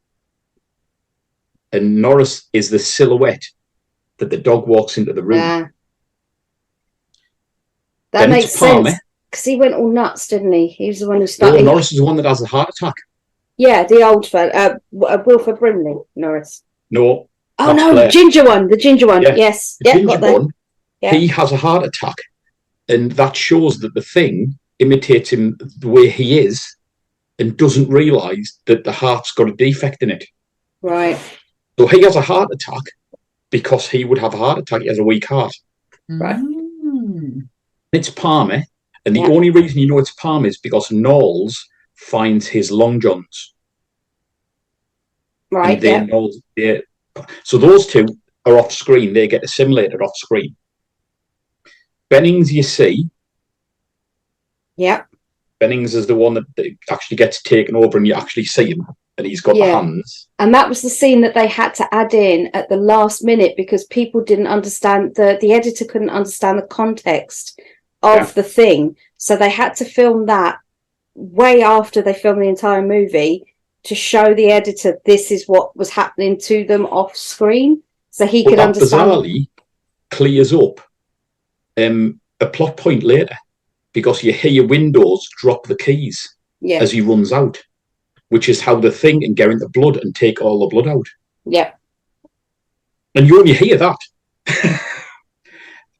And Norris is the silhouette that the dog walks into the room. That then makes sense. Because he went all nuts, didn't he? He was the one who started. No, Norris is the one that has a heart attack. Yeah, the old fella. Wilford Brimley, Norris. No. Oh, no, Blair. The ginger one. Yeah. Yes. The ginger one. Yeah. He has a heart attack. And that shows that the thing imitates him the way he is and doesn't realise that the heart's got a defect in it. Right. So he has a heart attack, because he would have a heart attack. He has a weak heart. Right. It's Palmer, and the Yeah. only reason you know it's Palmer is because Knowles finds his long johns. Right. And then Knowles, so those two are off screen. They get assimilated off screen. Bennings, you see. Yeah. Bennings is the one that actually gets taken over, and you actually see him, and he's got the hands. And that was the scene that they had to add in at the last minute because people didn't understand, the editor couldn't understand the context of the thing. So they had to film that way after they filmed the entire movie to show the editor this is what was happening to them off screen. So he could understand. Bizarrely clears up a plot point later because you hear Windows drop the keys as he runs out, which is how the Thing can get into blood and take all the blood out. Yeah. And you only hear that.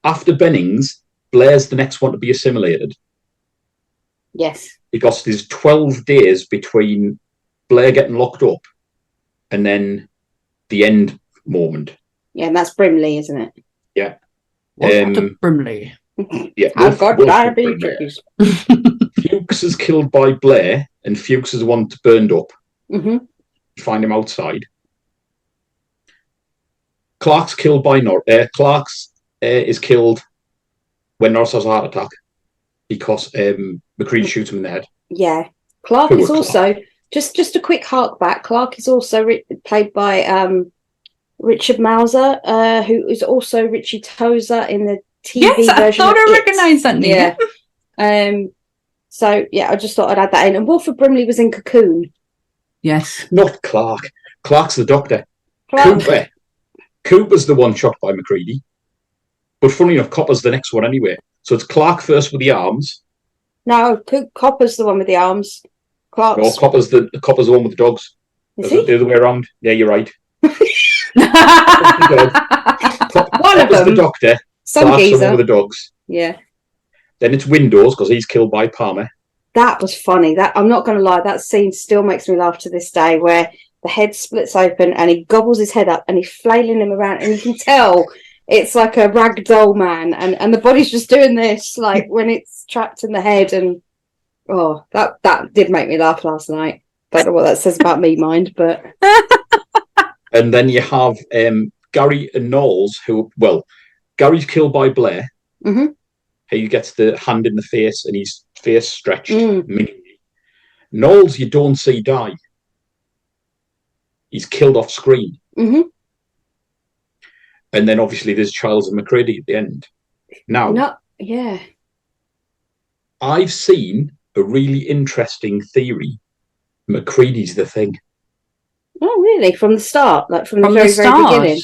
After Bennings, Blair's the next one to be assimilated. Yes. Because there's 12 days between Blair getting locked up and then the end moment. Yeah, and that's Brimley, isn't it? Yeah. Brimley. Yeah. I've got diabetes. Fuchs is killed by Blair, and Fuchs is the one burned up. Mm-hmm. Find him outside. Clark's killed by Clark's is killed when Norris has a heart attack because McCready shoots him in the head. Yeah. Clark is also just a quick hark back. Clark is also played by Richard Mauser, who is also Richie Tozer in the TV version. I thought I recognised that name. Yeah. So yeah, I just thought I'd add that in. And Wilford Brimley was in Cocoon. Yes. Not Clark. Clark's the doctor. Clark. Cooper's the one shot by McCready. But funny enough, Copper's the next one anyway. So it's Clark first with the arms. No, Copper's the one with the arms. Clark's... No, Copper's the one with the dogs. Is he? The other way around. Yeah, you're right. One of them. The doctor. Some Clark's geezer. the one with the dogs. Yeah. Then it's Windows because he's killed by Palmer. That was funny. That I'm not going to lie, that scene still makes me laugh to this day, where the head splits open and he gobbles his head up and he's flailing him around, and you can tell it's like a ragdoll man, and the body's just doing this, like when it's trapped in the head. And that did make me laugh last night. Don't know what that says about me, mind, but. And then you have Gary and Knowles, Gary's killed by Blair. Mm-hmm. He gets the hand in the face and his face stretched minimally. Knowles, you don't see die. He's killed off screen. Mm-hmm. And then obviously there's Charles and McCready at the end. Now, I've seen a really interesting theory. McCready's the Thing. Oh, really? From the start? Like from the very beginning?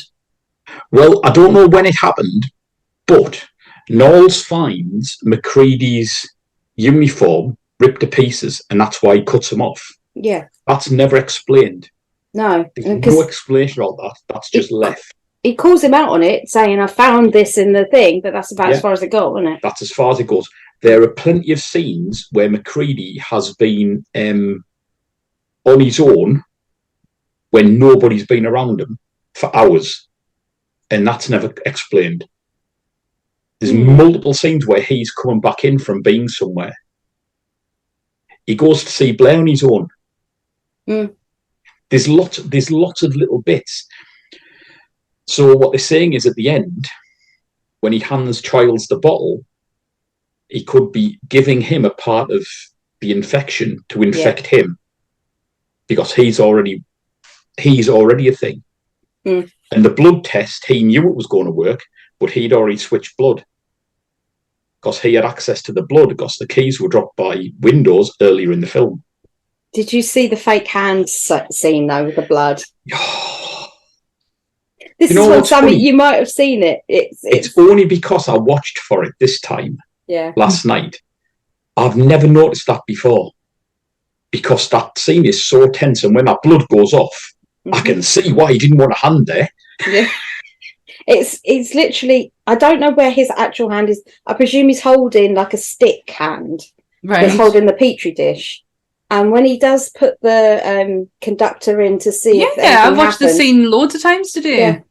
Well, I don't know when it happened, but Knowles finds McCready's uniform ripped to pieces, and that's why he cuts him off. Yeah. That's never explained. No. There's no explanation of that. That's just left. He calls him out on it, saying, I found this in the thing, but that's about as far as it got, wasn't it? That's as far as it goes. There are plenty of scenes where McCready has been on his own when nobody's been around him for hours, and that's never explained. There's multiple scenes where he's coming back in from being somewhere. He goes to see Blair on his own. There's lots of little bits. So what they're saying is at the end, when he hands Childs the bottle, he could be giving him a part of the infection to infect him, because he's already a Thing. And the blood test, he knew it was going to work, but he'd already switched blood because he had access to the blood because the keys were dropped by Windows earlier in the film. Did you see the fake hand scene though with the blood? This is one, Sammy, you might have seen it. It's only because I watched for it this time last night. I've never noticed that before because that scene is so tense, and when that blood goes off, I can see why he didn't want a hand there. Yeah. It's literally, I don't know where his actual hand is. I presume he's holding like a stick hand. Right. That's holding the petri dish. And when he does put the conductor in to see if I've watched the scene loads of times today.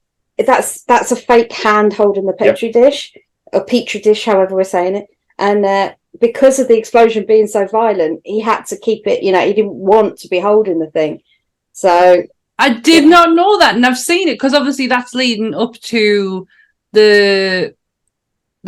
that's a fake hand holding the petri dish, or petri dish, however we're saying it. And because of the explosion being so violent, he had to keep it. You know, he didn't want to be holding the thing. So I did not know that, and I've seen it because obviously that's leading up to the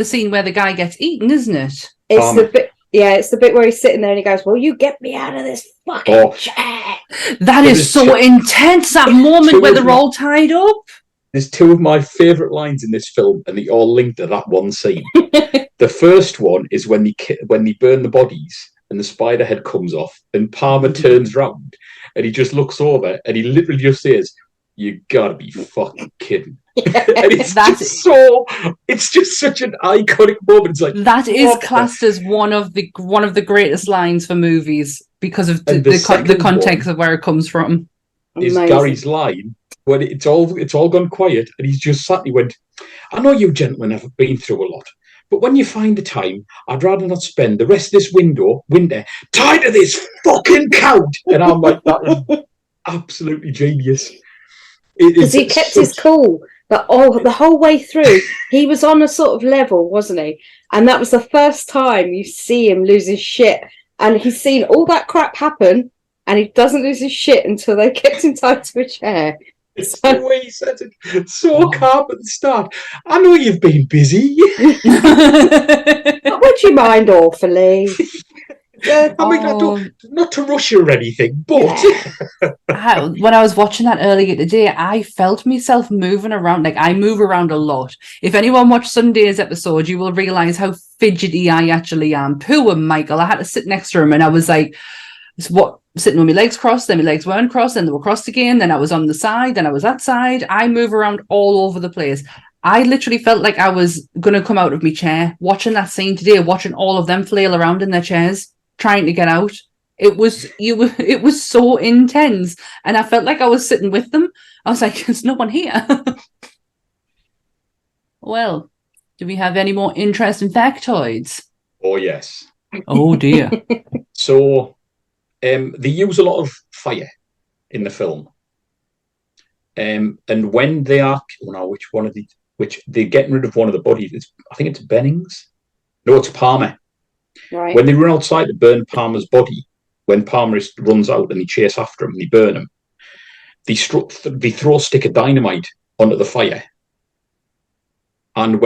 scene where the guy gets eaten, isn't it? It's the bit. Yeah, it's the bit where he's sitting there and he goes, "Well, you get me out of this fucking chair." That is so intense, that moment where they're all tied up. There's two of my favourite lines in this film, and they all link to that one scene. The first one is when they burn the bodies and the spider head comes off, and Palmer turns round and he just looks over and he literally just says, "You gotta be fucking kidding." And it's just such an iconic moment. It's like, that is classed as one of the greatest lines for movies because of the context of where it comes from. Is Gary's line when it's all gone quiet and he's just sat and he went, "I know you gentlemen have been through a lot, but when you find the time, I'd rather not spend the rest of this winter tied to this fucking couch." And I'm like, that is absolutely genius. Because he kept his cool. But the whole way through, he was on a sort of level, wasn't he? And that was the first time you see him lose his shit. And he's seen all that crap happen, and he doesn't lose his shit until they kept him tied to a chair. It's the way he said it. So calm at the start. "I know you've been busy." But would you mind awfully? I mean, not to rush you or anything, but when I was watching that earlier today, I felt myself moving around. Like, I move around a lot. If anyone watched Sunday's episode, you will realise how fidgety I actually am. Poor Michael. I had to sit next to him, and I was like, sitting with my legs crossed, then my legs weren't crossed, then they were crossed again, then I was on the side, then I was that side. I move around all over the place. I literally felt like I was going to come out of my chair watching that scene today, watching all of them flail around in their chairs, trying to get out. It was so intense, and I felt like I was sitting with them. I was like, "There's no one here." Well, do we have any more interesting factoids? Oh yes. Oh dear. So, they use a lot of fire in the film, and when they are, which they're getting rid of one of the bodies. I think it's Bennings. No, it's Palmer. Right. When they run outside to burn Palmer's body, when Palmer runs out and they chase after him and they burn him, they throw a stick of dynamite onto the fire. And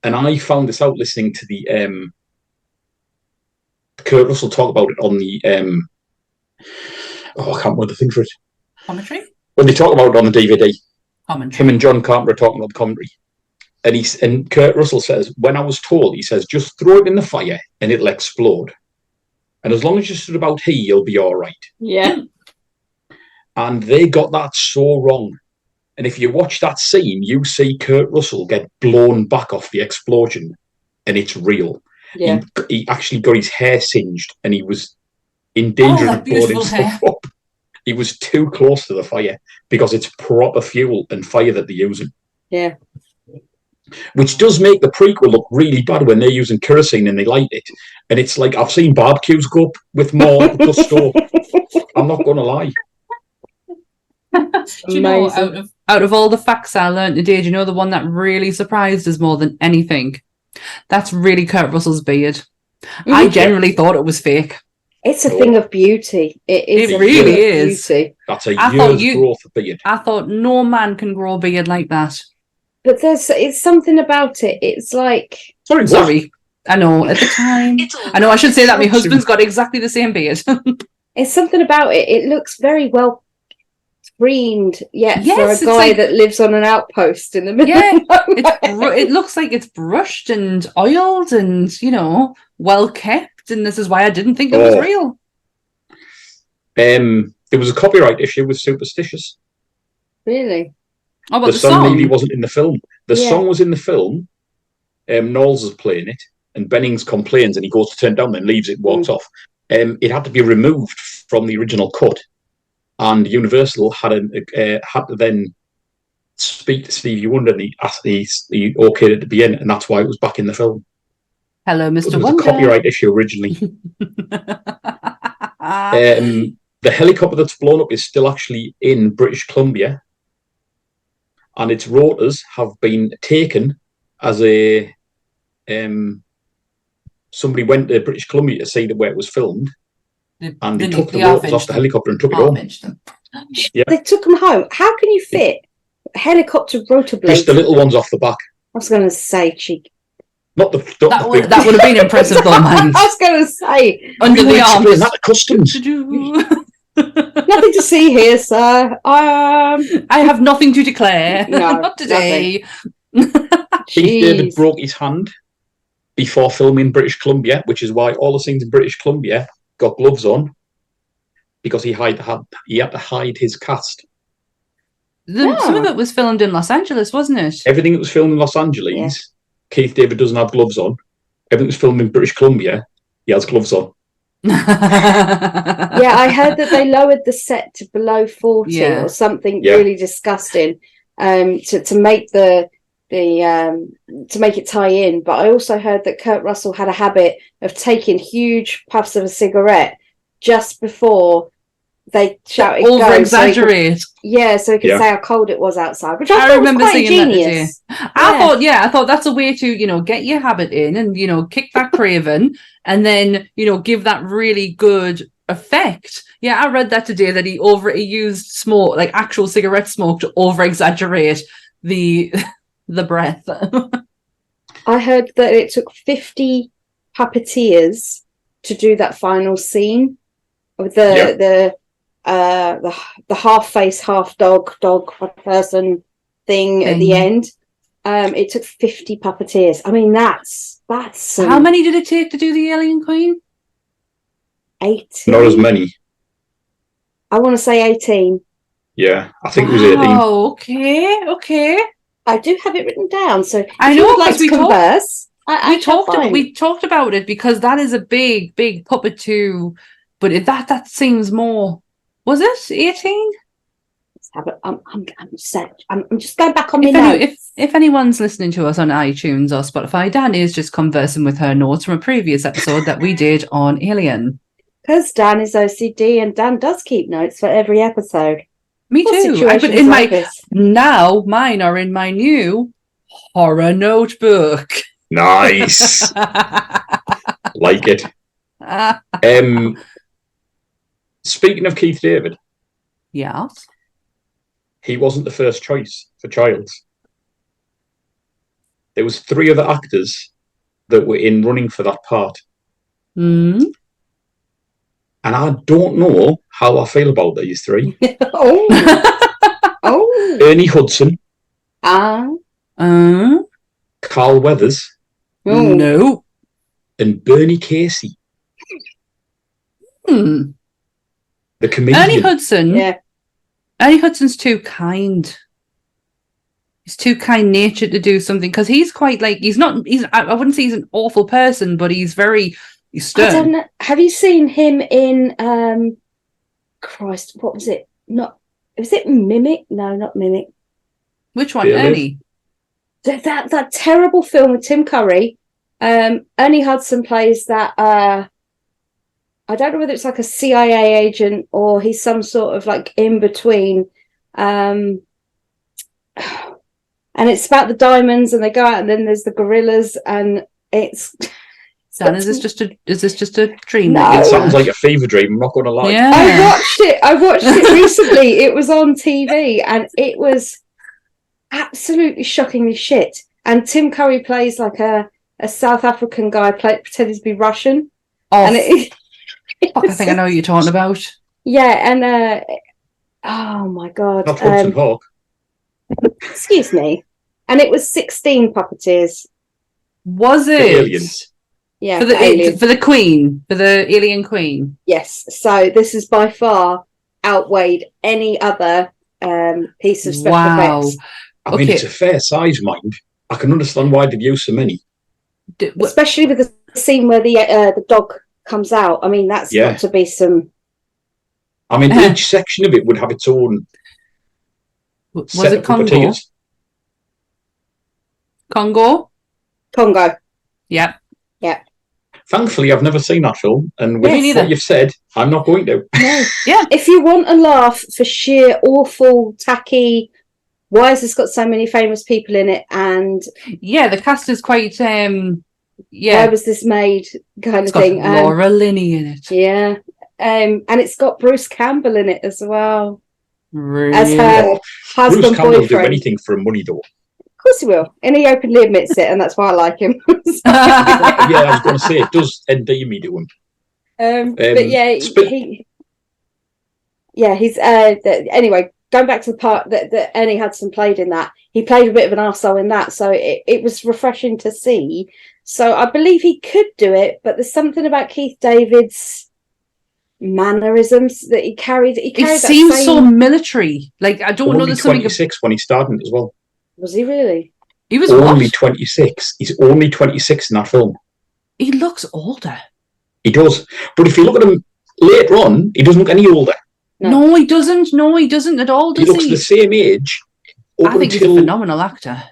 I found this out listening to the Kurt Russell talk about it on the I can't remember the thing for it. Commentary? When they talk about it on the DVD. Commentary. Him and John Carpenter are talking about the commentary. And Kurt Russell says, when I was told, he says, just throw it in the fire and it'll explode. And as long as you stood about here, you'll be all right. Yeah. And they got that so wrong. And if you watch that scene, you see Kurt Russell get blown back off the explosion, and it's real. Yeah. He actually got his hair singed, and he was in danger of blowing himself up. He was too close to the fire because it's proper fuel and fire that they're using. Yeah. Which does make the prequel look really bad when they're using kerosene and they light it. And it's like, I've seen barbecues go up with more gusto. I'm not going to lie. Do you know, out of all the facts I learned today, do you know the one that really surprised us more than anything? That's really Kurt Russell's beard. I generally thought it was fake. It's a thing of beauty. It really is. Beauty. That's a year's growth of beard. I thought no man can grow a beard like that. But it's something about it. It's like... Sorry. I know, at the time... I know, I should say that my husband's got exactly the same beard. It's something about it. It looks very well screened, yes, for a guy that lives on an outpost in the middle of nowhere. It looks like it's brushed and oiled and, well kept, and this is why I didn't think it was real. There was a copyright issue with Superstitious. Really? Oh, but the song really wasn't in the film. The song was in the film. Knowles is playing it, and Bennings complains, and he goes to turn it down, then leaves it, walks off. It had to be removed from the original cut, and Universal had to then speak to Stevie Wonder, and he okayed it to be in, and that's why it was back in the film. Hello, Mr. It was Wonder. a copyright issue originally. The helicopter that's blown up is still actually in British Columbia. and its rotors have been taken as a somebody went to British Columbia to see where it was filmed, and they took the rotors off the helicopter and took it home. Yeah. They took them home. How can you fit helicopter rotor blades? Just the little ones off the back. I was going to say, cheek. Not the That would have been impressive, though, man. I was going to say, Under the arm. That to customs. nothing to see here, sir. I have nothing to declare. No, Not today. Keith David broke his hand before filming British Columbia, which is why all the scenes in British Columbia got gloves on, because he had to hide his cast. Some of it was filmed in Los Angeles, wasn't it? Everything that was filmed in Los Angeles, Keith David doesn't have gloves on. Everything that was filmed in British Columbia, he has gloves on. Yeah, I heard that they lowered the set to below 40 or something really disgusting to make to make it tie in. But I also heard that Kurt Russell had a habit of taking huge puffs of a cigarette just before they shouted over exaggerate. So he could say how cold it was outside, which I remember was quite seeing genius. that I thought that's a way to, get your habit in and, kick that craven and then, give that really good effect. Yeah, I read that today that he used smoke, like actual cigarette smoke, to over exaggerate the breath. I heard that it took 50 puppeteers to do that final scene with the half face, half dog person thing at the end. It took 50 puppeteers. I mean, that's how many did it take to do the Alien Queen? 18. Not as many. I want to say 18. Yeah, I think it was 18. Oh, okay. I do have it written down, so I know, would like to converse. We talked about it because that is a big puppet too, but that seems more. Was it 18? I'm set. I'm just going back on my notes. If anyone's listening to us on iTunes or Spotify, Dan is just conversing with her notes from a previous episode that we did on Alien. Because Dan is OCD and Dan does keep notes for every episode. Me too. Now mine are in my new horror notebook. Nice. Like it. Speaking of Keith David. Yes. He wasn't the first choice for Childs. There was 3 other actors that were in running for that part. Mm. And I don't know how I feel about these 3. Ernie Hudson. Carl Weathers. No. And Bernie Casey. The comedian. Ernie Hudson. Yeah. Ernie Hudson's too kind. He's too kind-natured to do something because he's quite like I wouldn't say he's an awful person, but he's stern. I don't know. Have you seen him in Christ, what was it? Was it Mimic? No, not Mimic. Which one? Ernie? That terrible film with Tim Curry. Ernie Hudson plays that I don't know whether it's like a CIA agent or he's some sort of like in between. And it's about the diamonds and they go out and then there's the gorillas and it's... Dan, is this just a dream? No. It sounds like a fever dream, I'm not going to lie. Yeah. I watched it recently. It was on TV and it was absolutely shockingly shit. And Tim Curry plays like a South African guy pretending to be Russian. Oh, and I think I know what you're talking about. Yeah, and oh my god. Not Hudson Hawk. Excuse me. And it was 16 puppeteers. Was it? The aliens. Yeah, for the Queen, for the Alien Queen. Yes. So this has by far outweighed any other piece of special effects. I mean, it's a fair size, mind. I can understand why they've used so many. Especially with the scene where the dog comes out. I mean, that's got to be some... I mean, each section of it would have its own Was it Congo? Congo? Yep. Yeah. Thankfully, I've never seen that film, and with what you've said, I'm not going to. No. Yeah. If you want a laugh for sheer awful, tacky, why has this got so many famous people in it? And Yeah, the cast is quite why yeah. was this made? Kind It's of got thing. Laura Linney in it. Yeah. And it's got Bruce Campbell in it as well Really? as her Bruce husband Campbell will do boyfriend. anything for money, though. Of course he will, and he openly admits it, and that's why I like him. Yeah, I was going to say, it does endear me to him. But yeah, he's anyway. Going back to the part that Ernie Hudson played in that, he played a bit of an arsehole in that, so it was refreshing to see. So I believe he could do it, but there's something about Keith David's mannerisms that he carried. He seems so military. Like, I don't know. Only There's something. 26 when he started as well. Was he really? He was only what? 26. He's only 26 in that film. He looks older. He does. But if you look at him later on, he doesn't look any older. No, he doesn't. No, he doesn't at all, does he? Looks the same age. I think he's a phenomenal actor.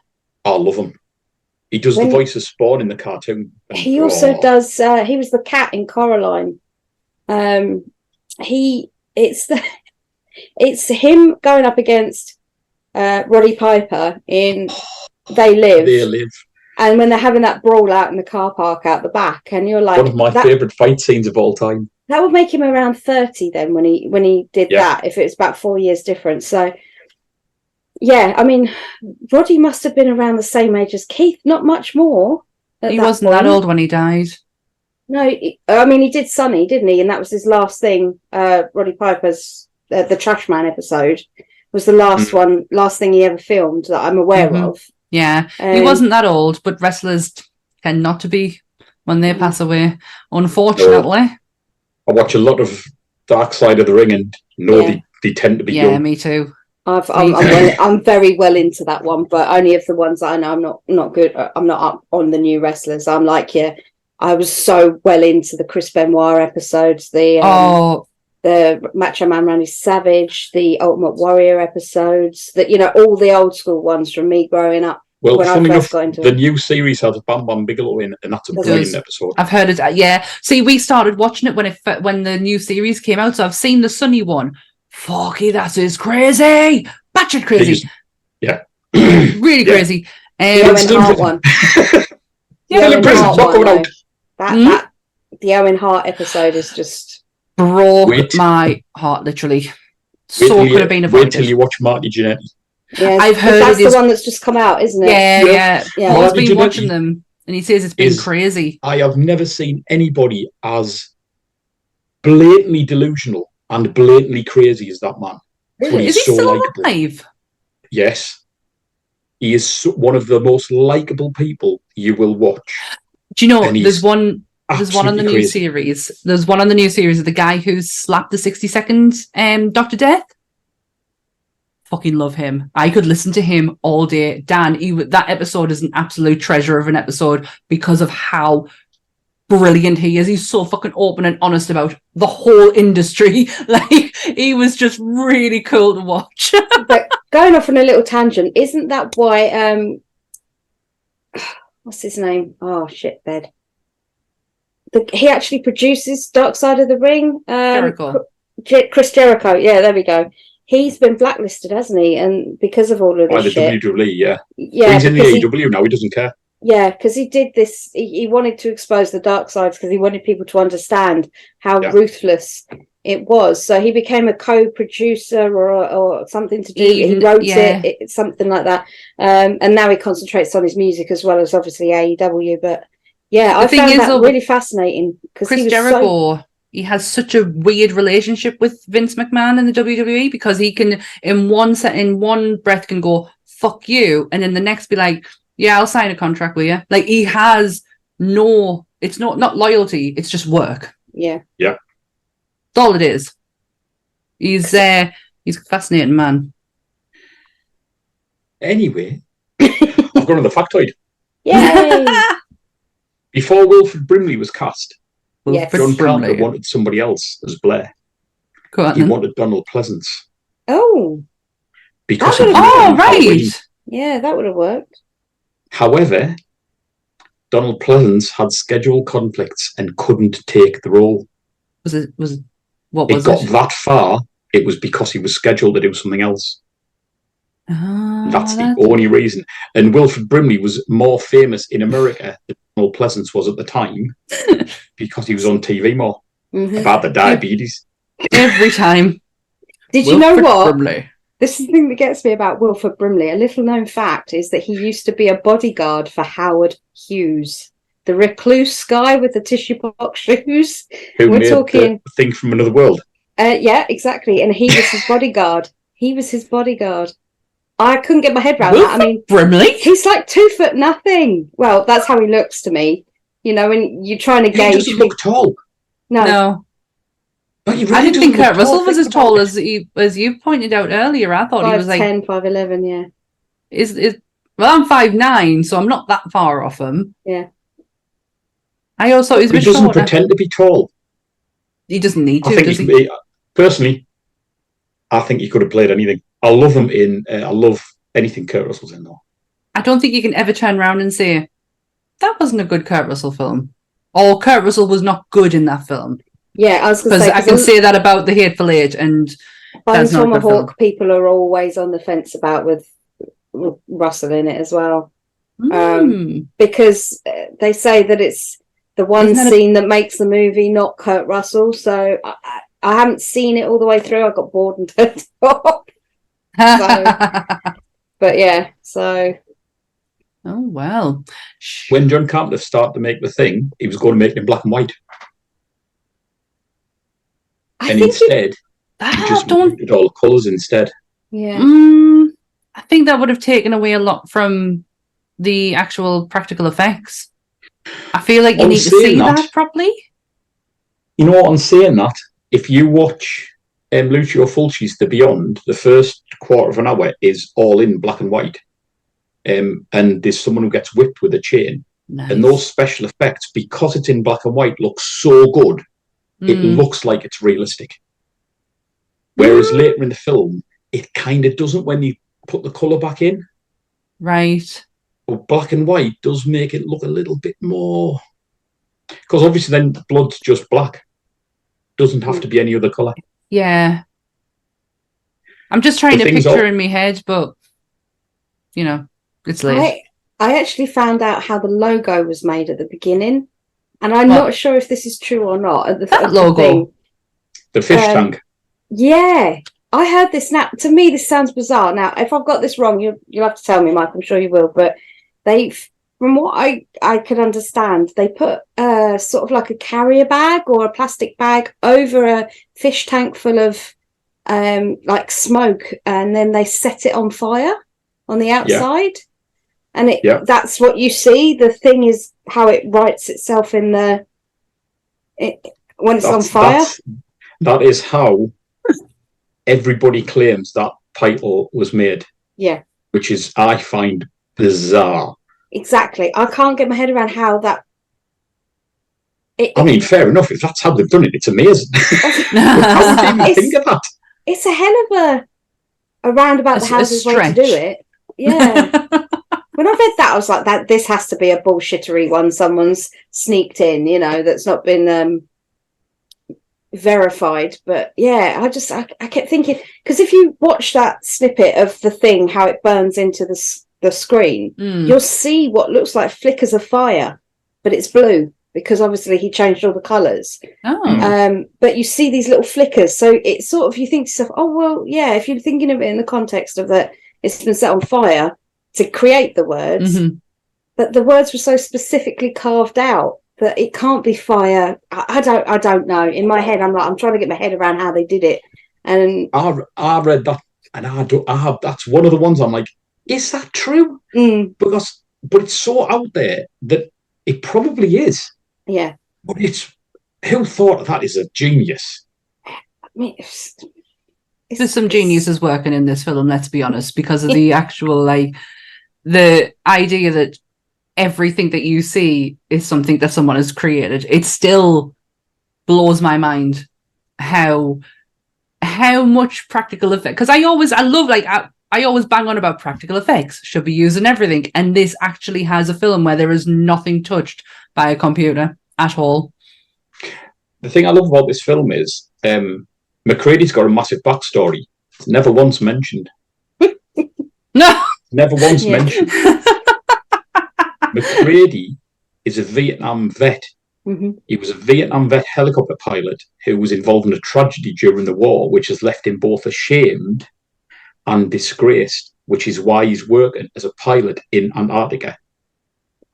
I love him. He does the voice of Spawn in the cartoon. He also does. He was the cat in Coraline. It's him going up against Roddy Piper in They Live. They Live. And when they're having that brawl out in the car park out the back, and you're like, one of my favourite fight scenes of all time. That would make him around 30 then when he did that, if it was about 4 years difference. So yeah, I mean, Roddy must have been around the same age as Keith, not much more. He wasn't that old when he died. No, I mean, he did Sonny, didn't he? And that was his last thing. Roddy Piper's the Trash Man episode was the last thing he ever filmed that I'm aware of. Yeah, he wasn't that old, but wrestlers tend not to be when they pass away, unfortunately. No. I watch a lot of Dark Side of the Ring and they tend to be young. Yeah, me too. I'm very well into that one, but only of the ones that I know. I'm not good. I'm not up on the new wrestlers. I'm like, I was so well into the Chris Benoit episodes, the Macho Man Randy Savage, the Ultimate Warrior episodes, that all the old school ones from me growing up. Well, funny enough, the new series has Bam Bam Bigelow in, and that's a brilliant episode. I've heard it. Yeah, see, we started watching it when the new series came out, so I've seen the Sunny one. Fucky, that is crazy, batshit crazy. Really crazy. The Owen Hart one. The Owen Hart episode is just broke my heart, literally. Could have been avoided. Wait till you watch Marty Jannetty. Yeah, I've heard that's the one that's just come out, isn't it? Yeah. I've been watching them, and he says it's been crazy. I have never seen anybody as blatantly delusional and blatantly crazy as that man. Really? Is he still alive? Yes. He is one of the most likable people you will watch. Do you know, there's one on the new crazy. series. There's one on the new series of the guy who slapped the 60-second Dr. Death. Fucking love him. I could listen to him all day. Dan, that episode is an absolute treasure of an episode because of how brilliant he is. He's so fucking open and honest about the whole industry. Like, he was just really cool to watch. But going off on a little tangent, isn't that why what's his name? Oh shit, bed. He actually produces Dark Side of the Ring. Jericho. Chris Jericho. Yeah, there we go. He's been blacklisted, hasn't he? And because of all of this by the shit. WWE, yeah. Yeah, he's in the AEW now. He doesn't care. Yeah, because he did this. He wanted to expose the dark sides because he wanted people to understand how ruthless it was. So he became a co-producer or something to do. He wrote it, something like that. And now he concentrates on his music as well as obviously AEW. But yeah, I found that really fascinating because Chris Jericho. He has such a weird relationship with Vince McMahon in the WWE because he can, in one breath, can go "fuck you," and in the next be like, "Yeah, I'll sign a contract with you." Like, he has it's not loyalty; it's just work. Yeah, yeah. That's all it is. He's a fascinating man. Anyway, I've got another factoid. Yay! Before Wilfred Brimley was cast. Yes. John Carpenter wanted somebody else as Blair. He wanted Donald Pleasance. Oh. Because right. Yeah, that would have worked. However, Donald Pleasance had schedule conflicts and couldn't take the role. It got that far, it was because he was scheduled to do something else. That's the only reason. And Wilfred Brimley was more famous in America than Donald Pleasance was at the time because he was on TV more about the diabetes. Every time. Did you know what? Brimley. This is the thing that gets me about Wilfred Brimley. A little known fact is that he used to be a bodyguard for Howard Hughes, the recluse guy with the tissue box shoes. Who made the thing from another world. Yeah, exactly. And he was his bodyguard. I couldn't get my head around that. I mean, Brimley? He's like 2 foot nothing. Well, that's how he looks to me. You know, when you're trying to gauge. He doesn't look tall. No. But really I didn't think Kurt Russell was as tall as you pointed out earlier. I thought he was like 5'10", 5'11", yeah. Well, I'm 5'9", so I'm not that far off him. Yeah. I also thought he was a bit He doesn't shorter. pretend to be tall. He doesn't need to, does he? Personally, I think he could have played anything. I love him I love anything Kurt Russell's in, though. I don't think you can ever turn around and say, that wasn't a good Kurt Russell film. Or Kurt Russell was not good in that film. Yeah, I was going to say. Because I can say that about The Hateful Eight, and that's not a good film. Tomahawk, people are always on the fence about with Russell in it as well. Because they say that it's the one scene that makes the movie, not Kurt Russell. So I haven't seen it all the way through. I got bored and turned it off. But yeah, so. Oh, well. When John Carpenter started to make The Thing, he was going to make it in black and white. And instead, he just did all the colours instead. Yeah. I think that would have taken away a lot from the actual practical effects. I feel like you need to see that properly. You know what, on saying that, if you watch Lucio Fulci's The Beyond, the first quarter of an hour is all in black and white. And there's someone who gets whipped with a chain. Nice. And those special effects, because it's in black and white, look so good. It looks like it's realistic. Whereas later in the film, it kind of doesn't when you put the colour back in. Right. But black and white does make it look a little bit more... Because obviously then the blood's just black. Doesn't have to be any other colour. Yeah. I'm just trying to picture in my head, but, you know, it's late. I actually found out how the logo was made at the beginning. And I'm not sure if this is true or not. That logo. The fish tank. Yeah. I heard this now. To me, this sounds bizarre. Now, if I've got this wrong, you'll have to tell me, Mike. I'm sure you will. But from what I could understand, they put sort of like a carrier bag or a plastic bag over a fish tank full of like smoke, and then they set it on fire on the outside. Yeah. And that's what you see. The thing is how it writes itself when it's on fire. That is how everybody claims that title was made. Yeah. Which is, I find, bizarre. Exactly. I can't get my head around how that... I mean, fair enough. If that's how they've done it, it's amazing. How would you even think of that? It's a hell of a roundabout the houses way to do it. Yeah. When I read that, I was like, this has to be a bullshittery one. Someone's sneaked in, you know, that's not been verified. But yeah, I kept thinking, because if you watch that snippet of The Thing, how it burns into the screen, you'll see what looks like flickers of fire, but it's blue because obviously he changed all the colours. But you see these little flickers. So it's sort of, you think to yourself, oh, well, yeah, if you're thinking of it in the context of that it's been set on fire to create the words, but the words were so specifically carved out that it can't be fire. I don't know. In my head, I'm trying to get my head around how they did it. And I read that, and that's one of the ones I'm like, is that true? But it's so out there that it probably is. Yeah. But who thought of that is a genius? I mean, there's some geniuses working in this film, let's be honest, because of the actual, like, the idea that everything that you see is something that someone has created. It still blows my mind how much practical effect, because I always bang on about practical effects should be used in everything, and this actually has a film where there is nothing touched by a computer at all. The thing I love about this film is McCready's got a massive backstory. It's never once mentioned. No. Never once Yeah. mentioned. McCready is a Vietnam vet. Hmm. He was a Vietnam vet helicopter pilot who was involved in a tragedy during the war, which has left him both ashamed and disgraced, which is why he's working as a pilot in Antarctica.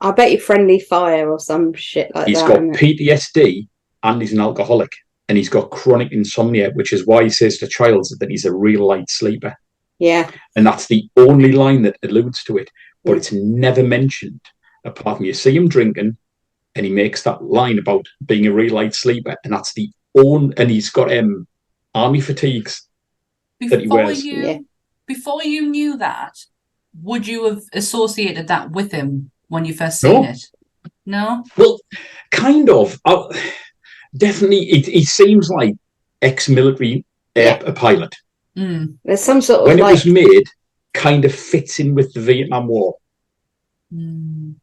I bet you friendly fire or some shit like He's that. got Isn't it? PTSD and he's an alcoholic, and he's got chronic insomnia, which is why he says to Childs that he's a real light sleeper. Yeah. And that's the only line that alludes to it, but Yeah. it's never mentioned, apart from you see him drinking, and he makes that line about being a real light sleeper, and that's the only. And he's got army fatigues that he wears. Before you knew that, would you have associated that with him when you first seen it? No? Well, kind of. Definitely, he seems like ex-military a pilot. Mm. There's some sort of When like... it was made, kind of fits in with the Vietnam War. Mm.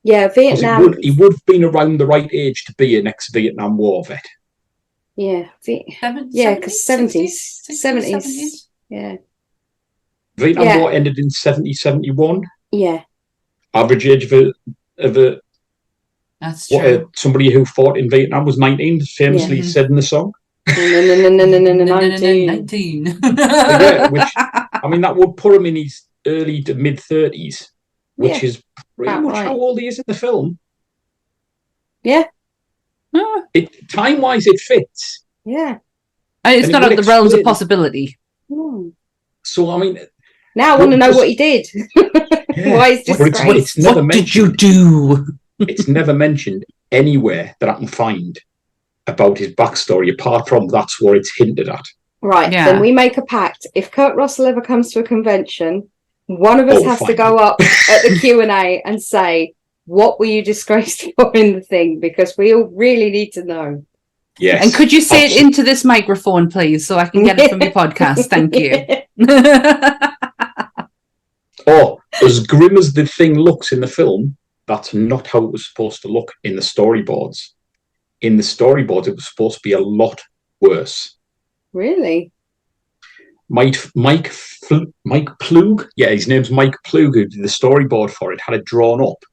Yeah, Vietnam. He would have been around the right age to be an ex-Vietnam War vet. Yeah. Yeah, because 70s. 70s. Yeah. Vietnam War ended in 71. Yeah. Average age of a That's true. somebody who fought in Vietnam was 19, famously said in the song. No, 19. Yeah, which, I mean, that would put him in his early to mid-30s, which is pretty much how old he is in the film. Yeah. Time-wise, it fits. Yeah. It's not out of the realms of possibility. So, I mean... Now I want to know what he did. Why is this What did you do? It's never mentioned anywhere that I can find about his backstory, apart from that's what it's hinted at. Right, then we make a pact. If Kurt Russell ever comes to a convention, one of us has to go up at the Q&A and say, what were you disgraced for in the thing? Because we all really need to know. Yes. And could you say it into this microphone, please, so I can get it from your podcast? Thank you. As grim as the thing looks in the film, that's not how it was supposed to look in the storyboards. In the storyboards, it was supposed to be a lot worse. Really? Mike Plug, his name's Mike Plug, who did the storyboard for it, had it drawn up,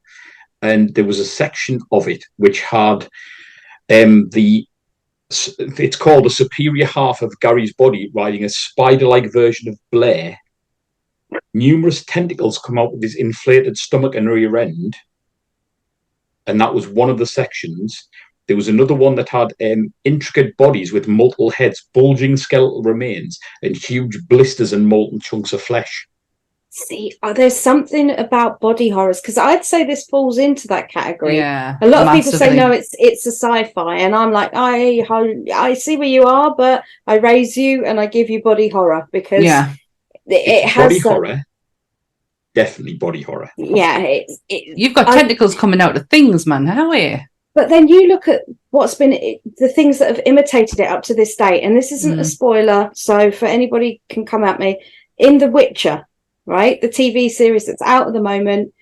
and there was a section of it which had it's called the superior half of Gary's body riding a spider-like version of Blair. Numerous tentacles come out of his inflated stomach and rear end, and that was one of the sections. There was another one that had intricate bodies with multiple heads, bulging skeletal remains, and huge blisters and molten chunks of flesh. See, there's something about body horrors, because I'd say this falls into that category. Yeah, a lot of people say no, it's a sci-fi, and I'm like, I see where you are, but I raise you and I give you body horror because it has body horror. Definitely body horror. Yeah, you've got tentacles coming out of things, man. How are you? But then you look at what's been the things that have imitated it up to this day, and this isn't a spoiler, so for anybody can come at me. In The Witcher, right, the TV series that's out at the moment,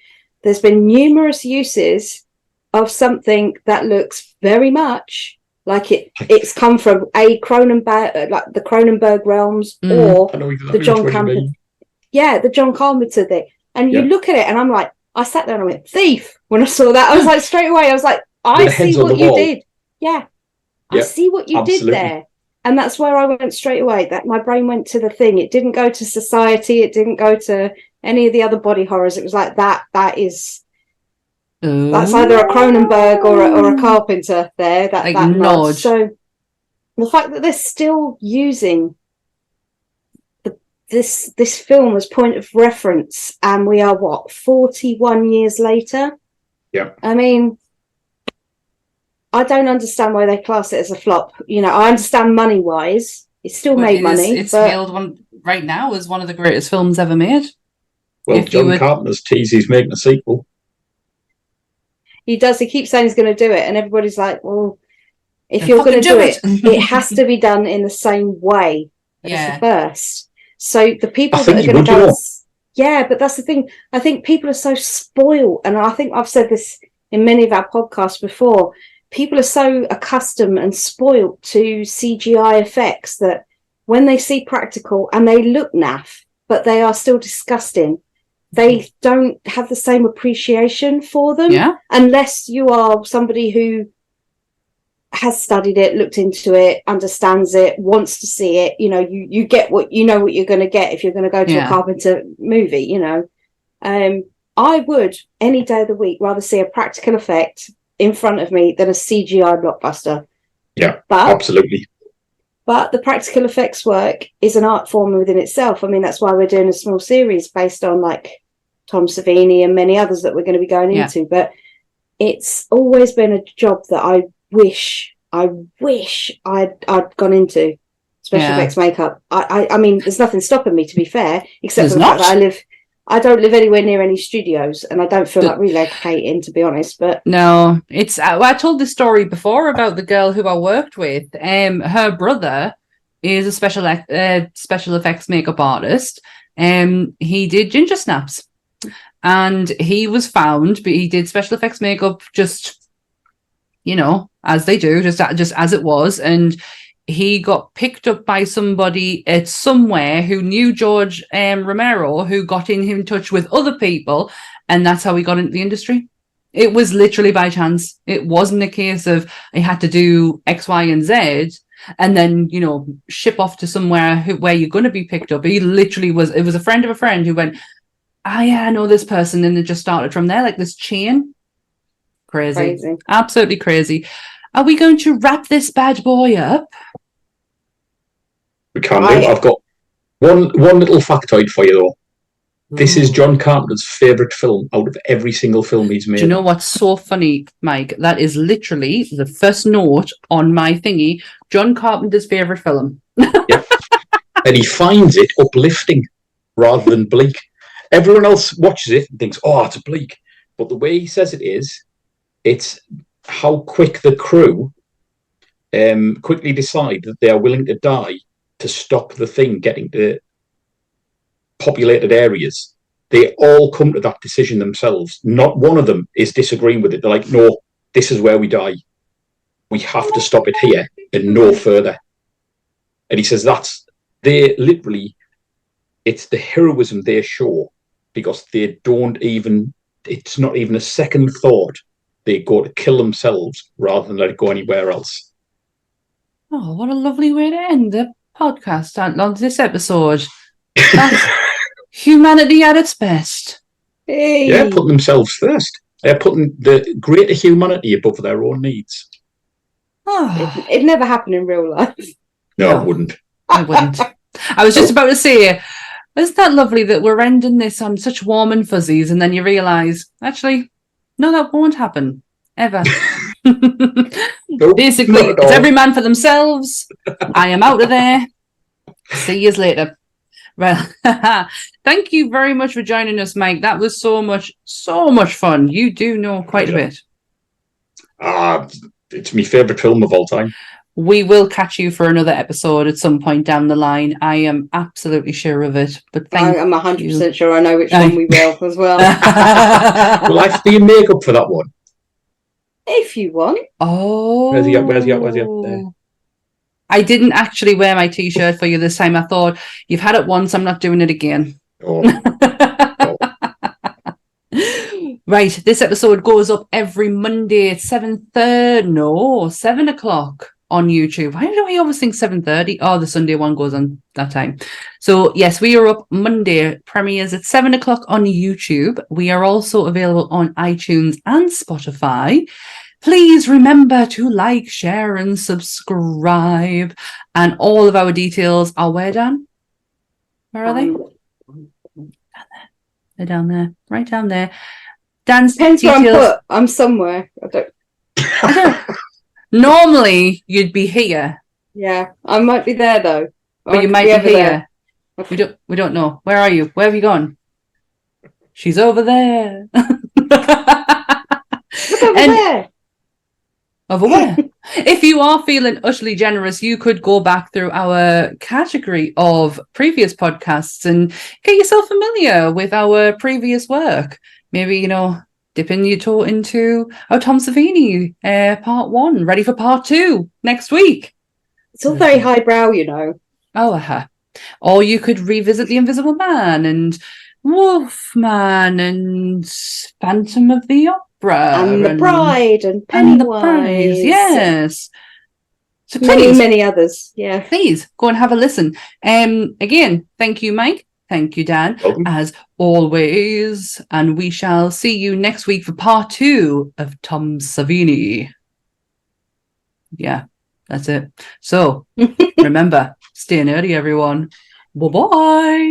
there's been numerous uses of something that looks very much like it's come from a Cronenberg, like the Cronenberg realms, or the John Carpenter. Yeah, the John Carpenter thing. And you look at it, and I'm like, I sat there and I went, thief. When I saw that, I was like, straight away, I was like, I see what you did. Yeah. I see what you did there. And that's where I went straight away. That my brain went to the thing. It didn't go to Society. It didn't go to any of the other body horrors. It was like that's either a Cronenberg or a Carpenter there. That nod. So the fact that they're still using this film as point of reference, and we are 41 years later. Yeah. I mean, I don't understand why they class it as a flop. You know, I understand money-wise. It still made money. It's hailed right now as one of the greatest films ever made. Well, John Carpenter's teased he's making a sequel. He does. He keeps saying he's going to do it, and everybody's like, well, if you're going to do it, it has to be done in the same way as the first. So the people that are going to go... Yeah, but that's the thing. I think people are so spoiled, and I think I've said this in many of our podcasts before. People are so accustomed and spoiled to CGI effects that when they see practical and they look naff, but they are still disgusting. They don't have the same appreciation for them unless you are somebody who has studied it, looked into it, understands it, wants to see it. You know, you get what you're going to get if you're going to go to a Carpenter movie. You know, I would any day of the week rather see a practical effect in front of me than a CGI blockbuster. Yeah, absolutely. But the practical effects work is an art form within itself. I mean, that's why we're doing a small series based on like Tom Savini and many others that we're going to be going into. But it's always been a job that I wish I'd gone into. Special effects makeup. I mean, there's nothing stopping me, to be fair, except for the fact that I don't live anywhere near any studios, and I don't feel like relocating, to be honest. But no, it's I told this story before about the girl who I worked with. Her brother is a special effects makeup artist. He did ginger snaps, and he was found, but he did special effects makeup just, you know, as they do, just as it was, and he got picked up by somebody at somewhere who knew George Romero, who got in touch with other people, and that's how he got into the industry. It was literally by chance. It wasn't a case of he had to do X, Y, and Z, and then, you know, ship off to somewhere where you're going to be picked up. He literally it was a friend of a friend who went, I know this person, and it just started from there, like this chain. Crazy. Absolutely crazy. Are we going to wrap this bad boy up? We can do. I've got one little factoid for you, though. This is John Carpenter's favourite film out of every single film he's made. Do you know what's so funny, Mike? That is literally the first note on my thingy. John Carpenter's favourite film. Yeah. And he finds it uplifting rather than bleak. Everyone else watches it and thinks, oh, it's bleak. But the way he says it is, it's how quick the crew quickly decide that they are willing to die to stop the thing getting to populated areas. They all come to that decision themselves. Not one of them is disagreeing with it. They're like, no, this is where we die. We have to stop it here and no further. And he says it's the heroism they show, because they don't even, it's not even a second thought. They go to kill themselves rather than let it go anywhere else. Oh, what a lovely way to end the podcast on this episode. That's humanity at its best. Hey. Yeah, putting themselves first. They're putting the greater humanity above their own needs. Oh. It'd never happen in real life. No, it wouldn't. I wouldn't. I was just about to say, isn't that lovely that we're ending this on such warm and fuzzies, and then you realise, actually, no, that won't happen. Ever. Nope, basically, it's every man for themselves. I am out of there. See you later. Well, thank you very much for joining us, Mike. That was so much fun. You do know quite a bit. It's my favourite film of all time. We will catch you for another episode at some point down the line. I am absolutely sure of it. But I'm 100% sure I know which one we will as well. Will I have to make up for that one? If you want. Oh. Where's he at? There. I didn't actually wear my t-shirt for you this time. I thought, you've had it once, I'm not doing it again. Oh. Right, this episode goes up every Monday at 7 o'clock on YouTube. Why do I always think 7:30? Oh, the Sunday one goes on that time. So yes, we are up Monday. Premieres at 7 o'clock on YouTube. We are also available on iTunes and Spotify. Please remember to like, share, and subscribe. And all of our details are where, Dan? Where are they? Down there. They're down there. Right down there. Dan's depends details. where I'm put. I'm somewhere. I don't. Normally, you'd be here. Yeah, I might be there though. But you might be here. Okay. We don't know. Where are you? Where have you gone? She's over there. Look over there. Over where? If you are feeling utterly generous, you could go back through our category of previous podcasts and get yourself familiar with our previous work. Maybe, dipping your toe into Tom Savini, part 1, ready for part 2 next week. It's all very highbrow, Oh, Or you could revisit The Invisible Man and Wolfman and Phantom of the Opera. And The Bride and And The Pennywise. Bride, yes. So Many, please, many others. Yeah. please go and have a listen. Again, thank you, Mike. Thank you, Dan, Welcome. as always. And we shall see you next week for part 2 of Tom Savini. Yeah, that's it. So remember, stay nerdy, everyone. Bye-bye.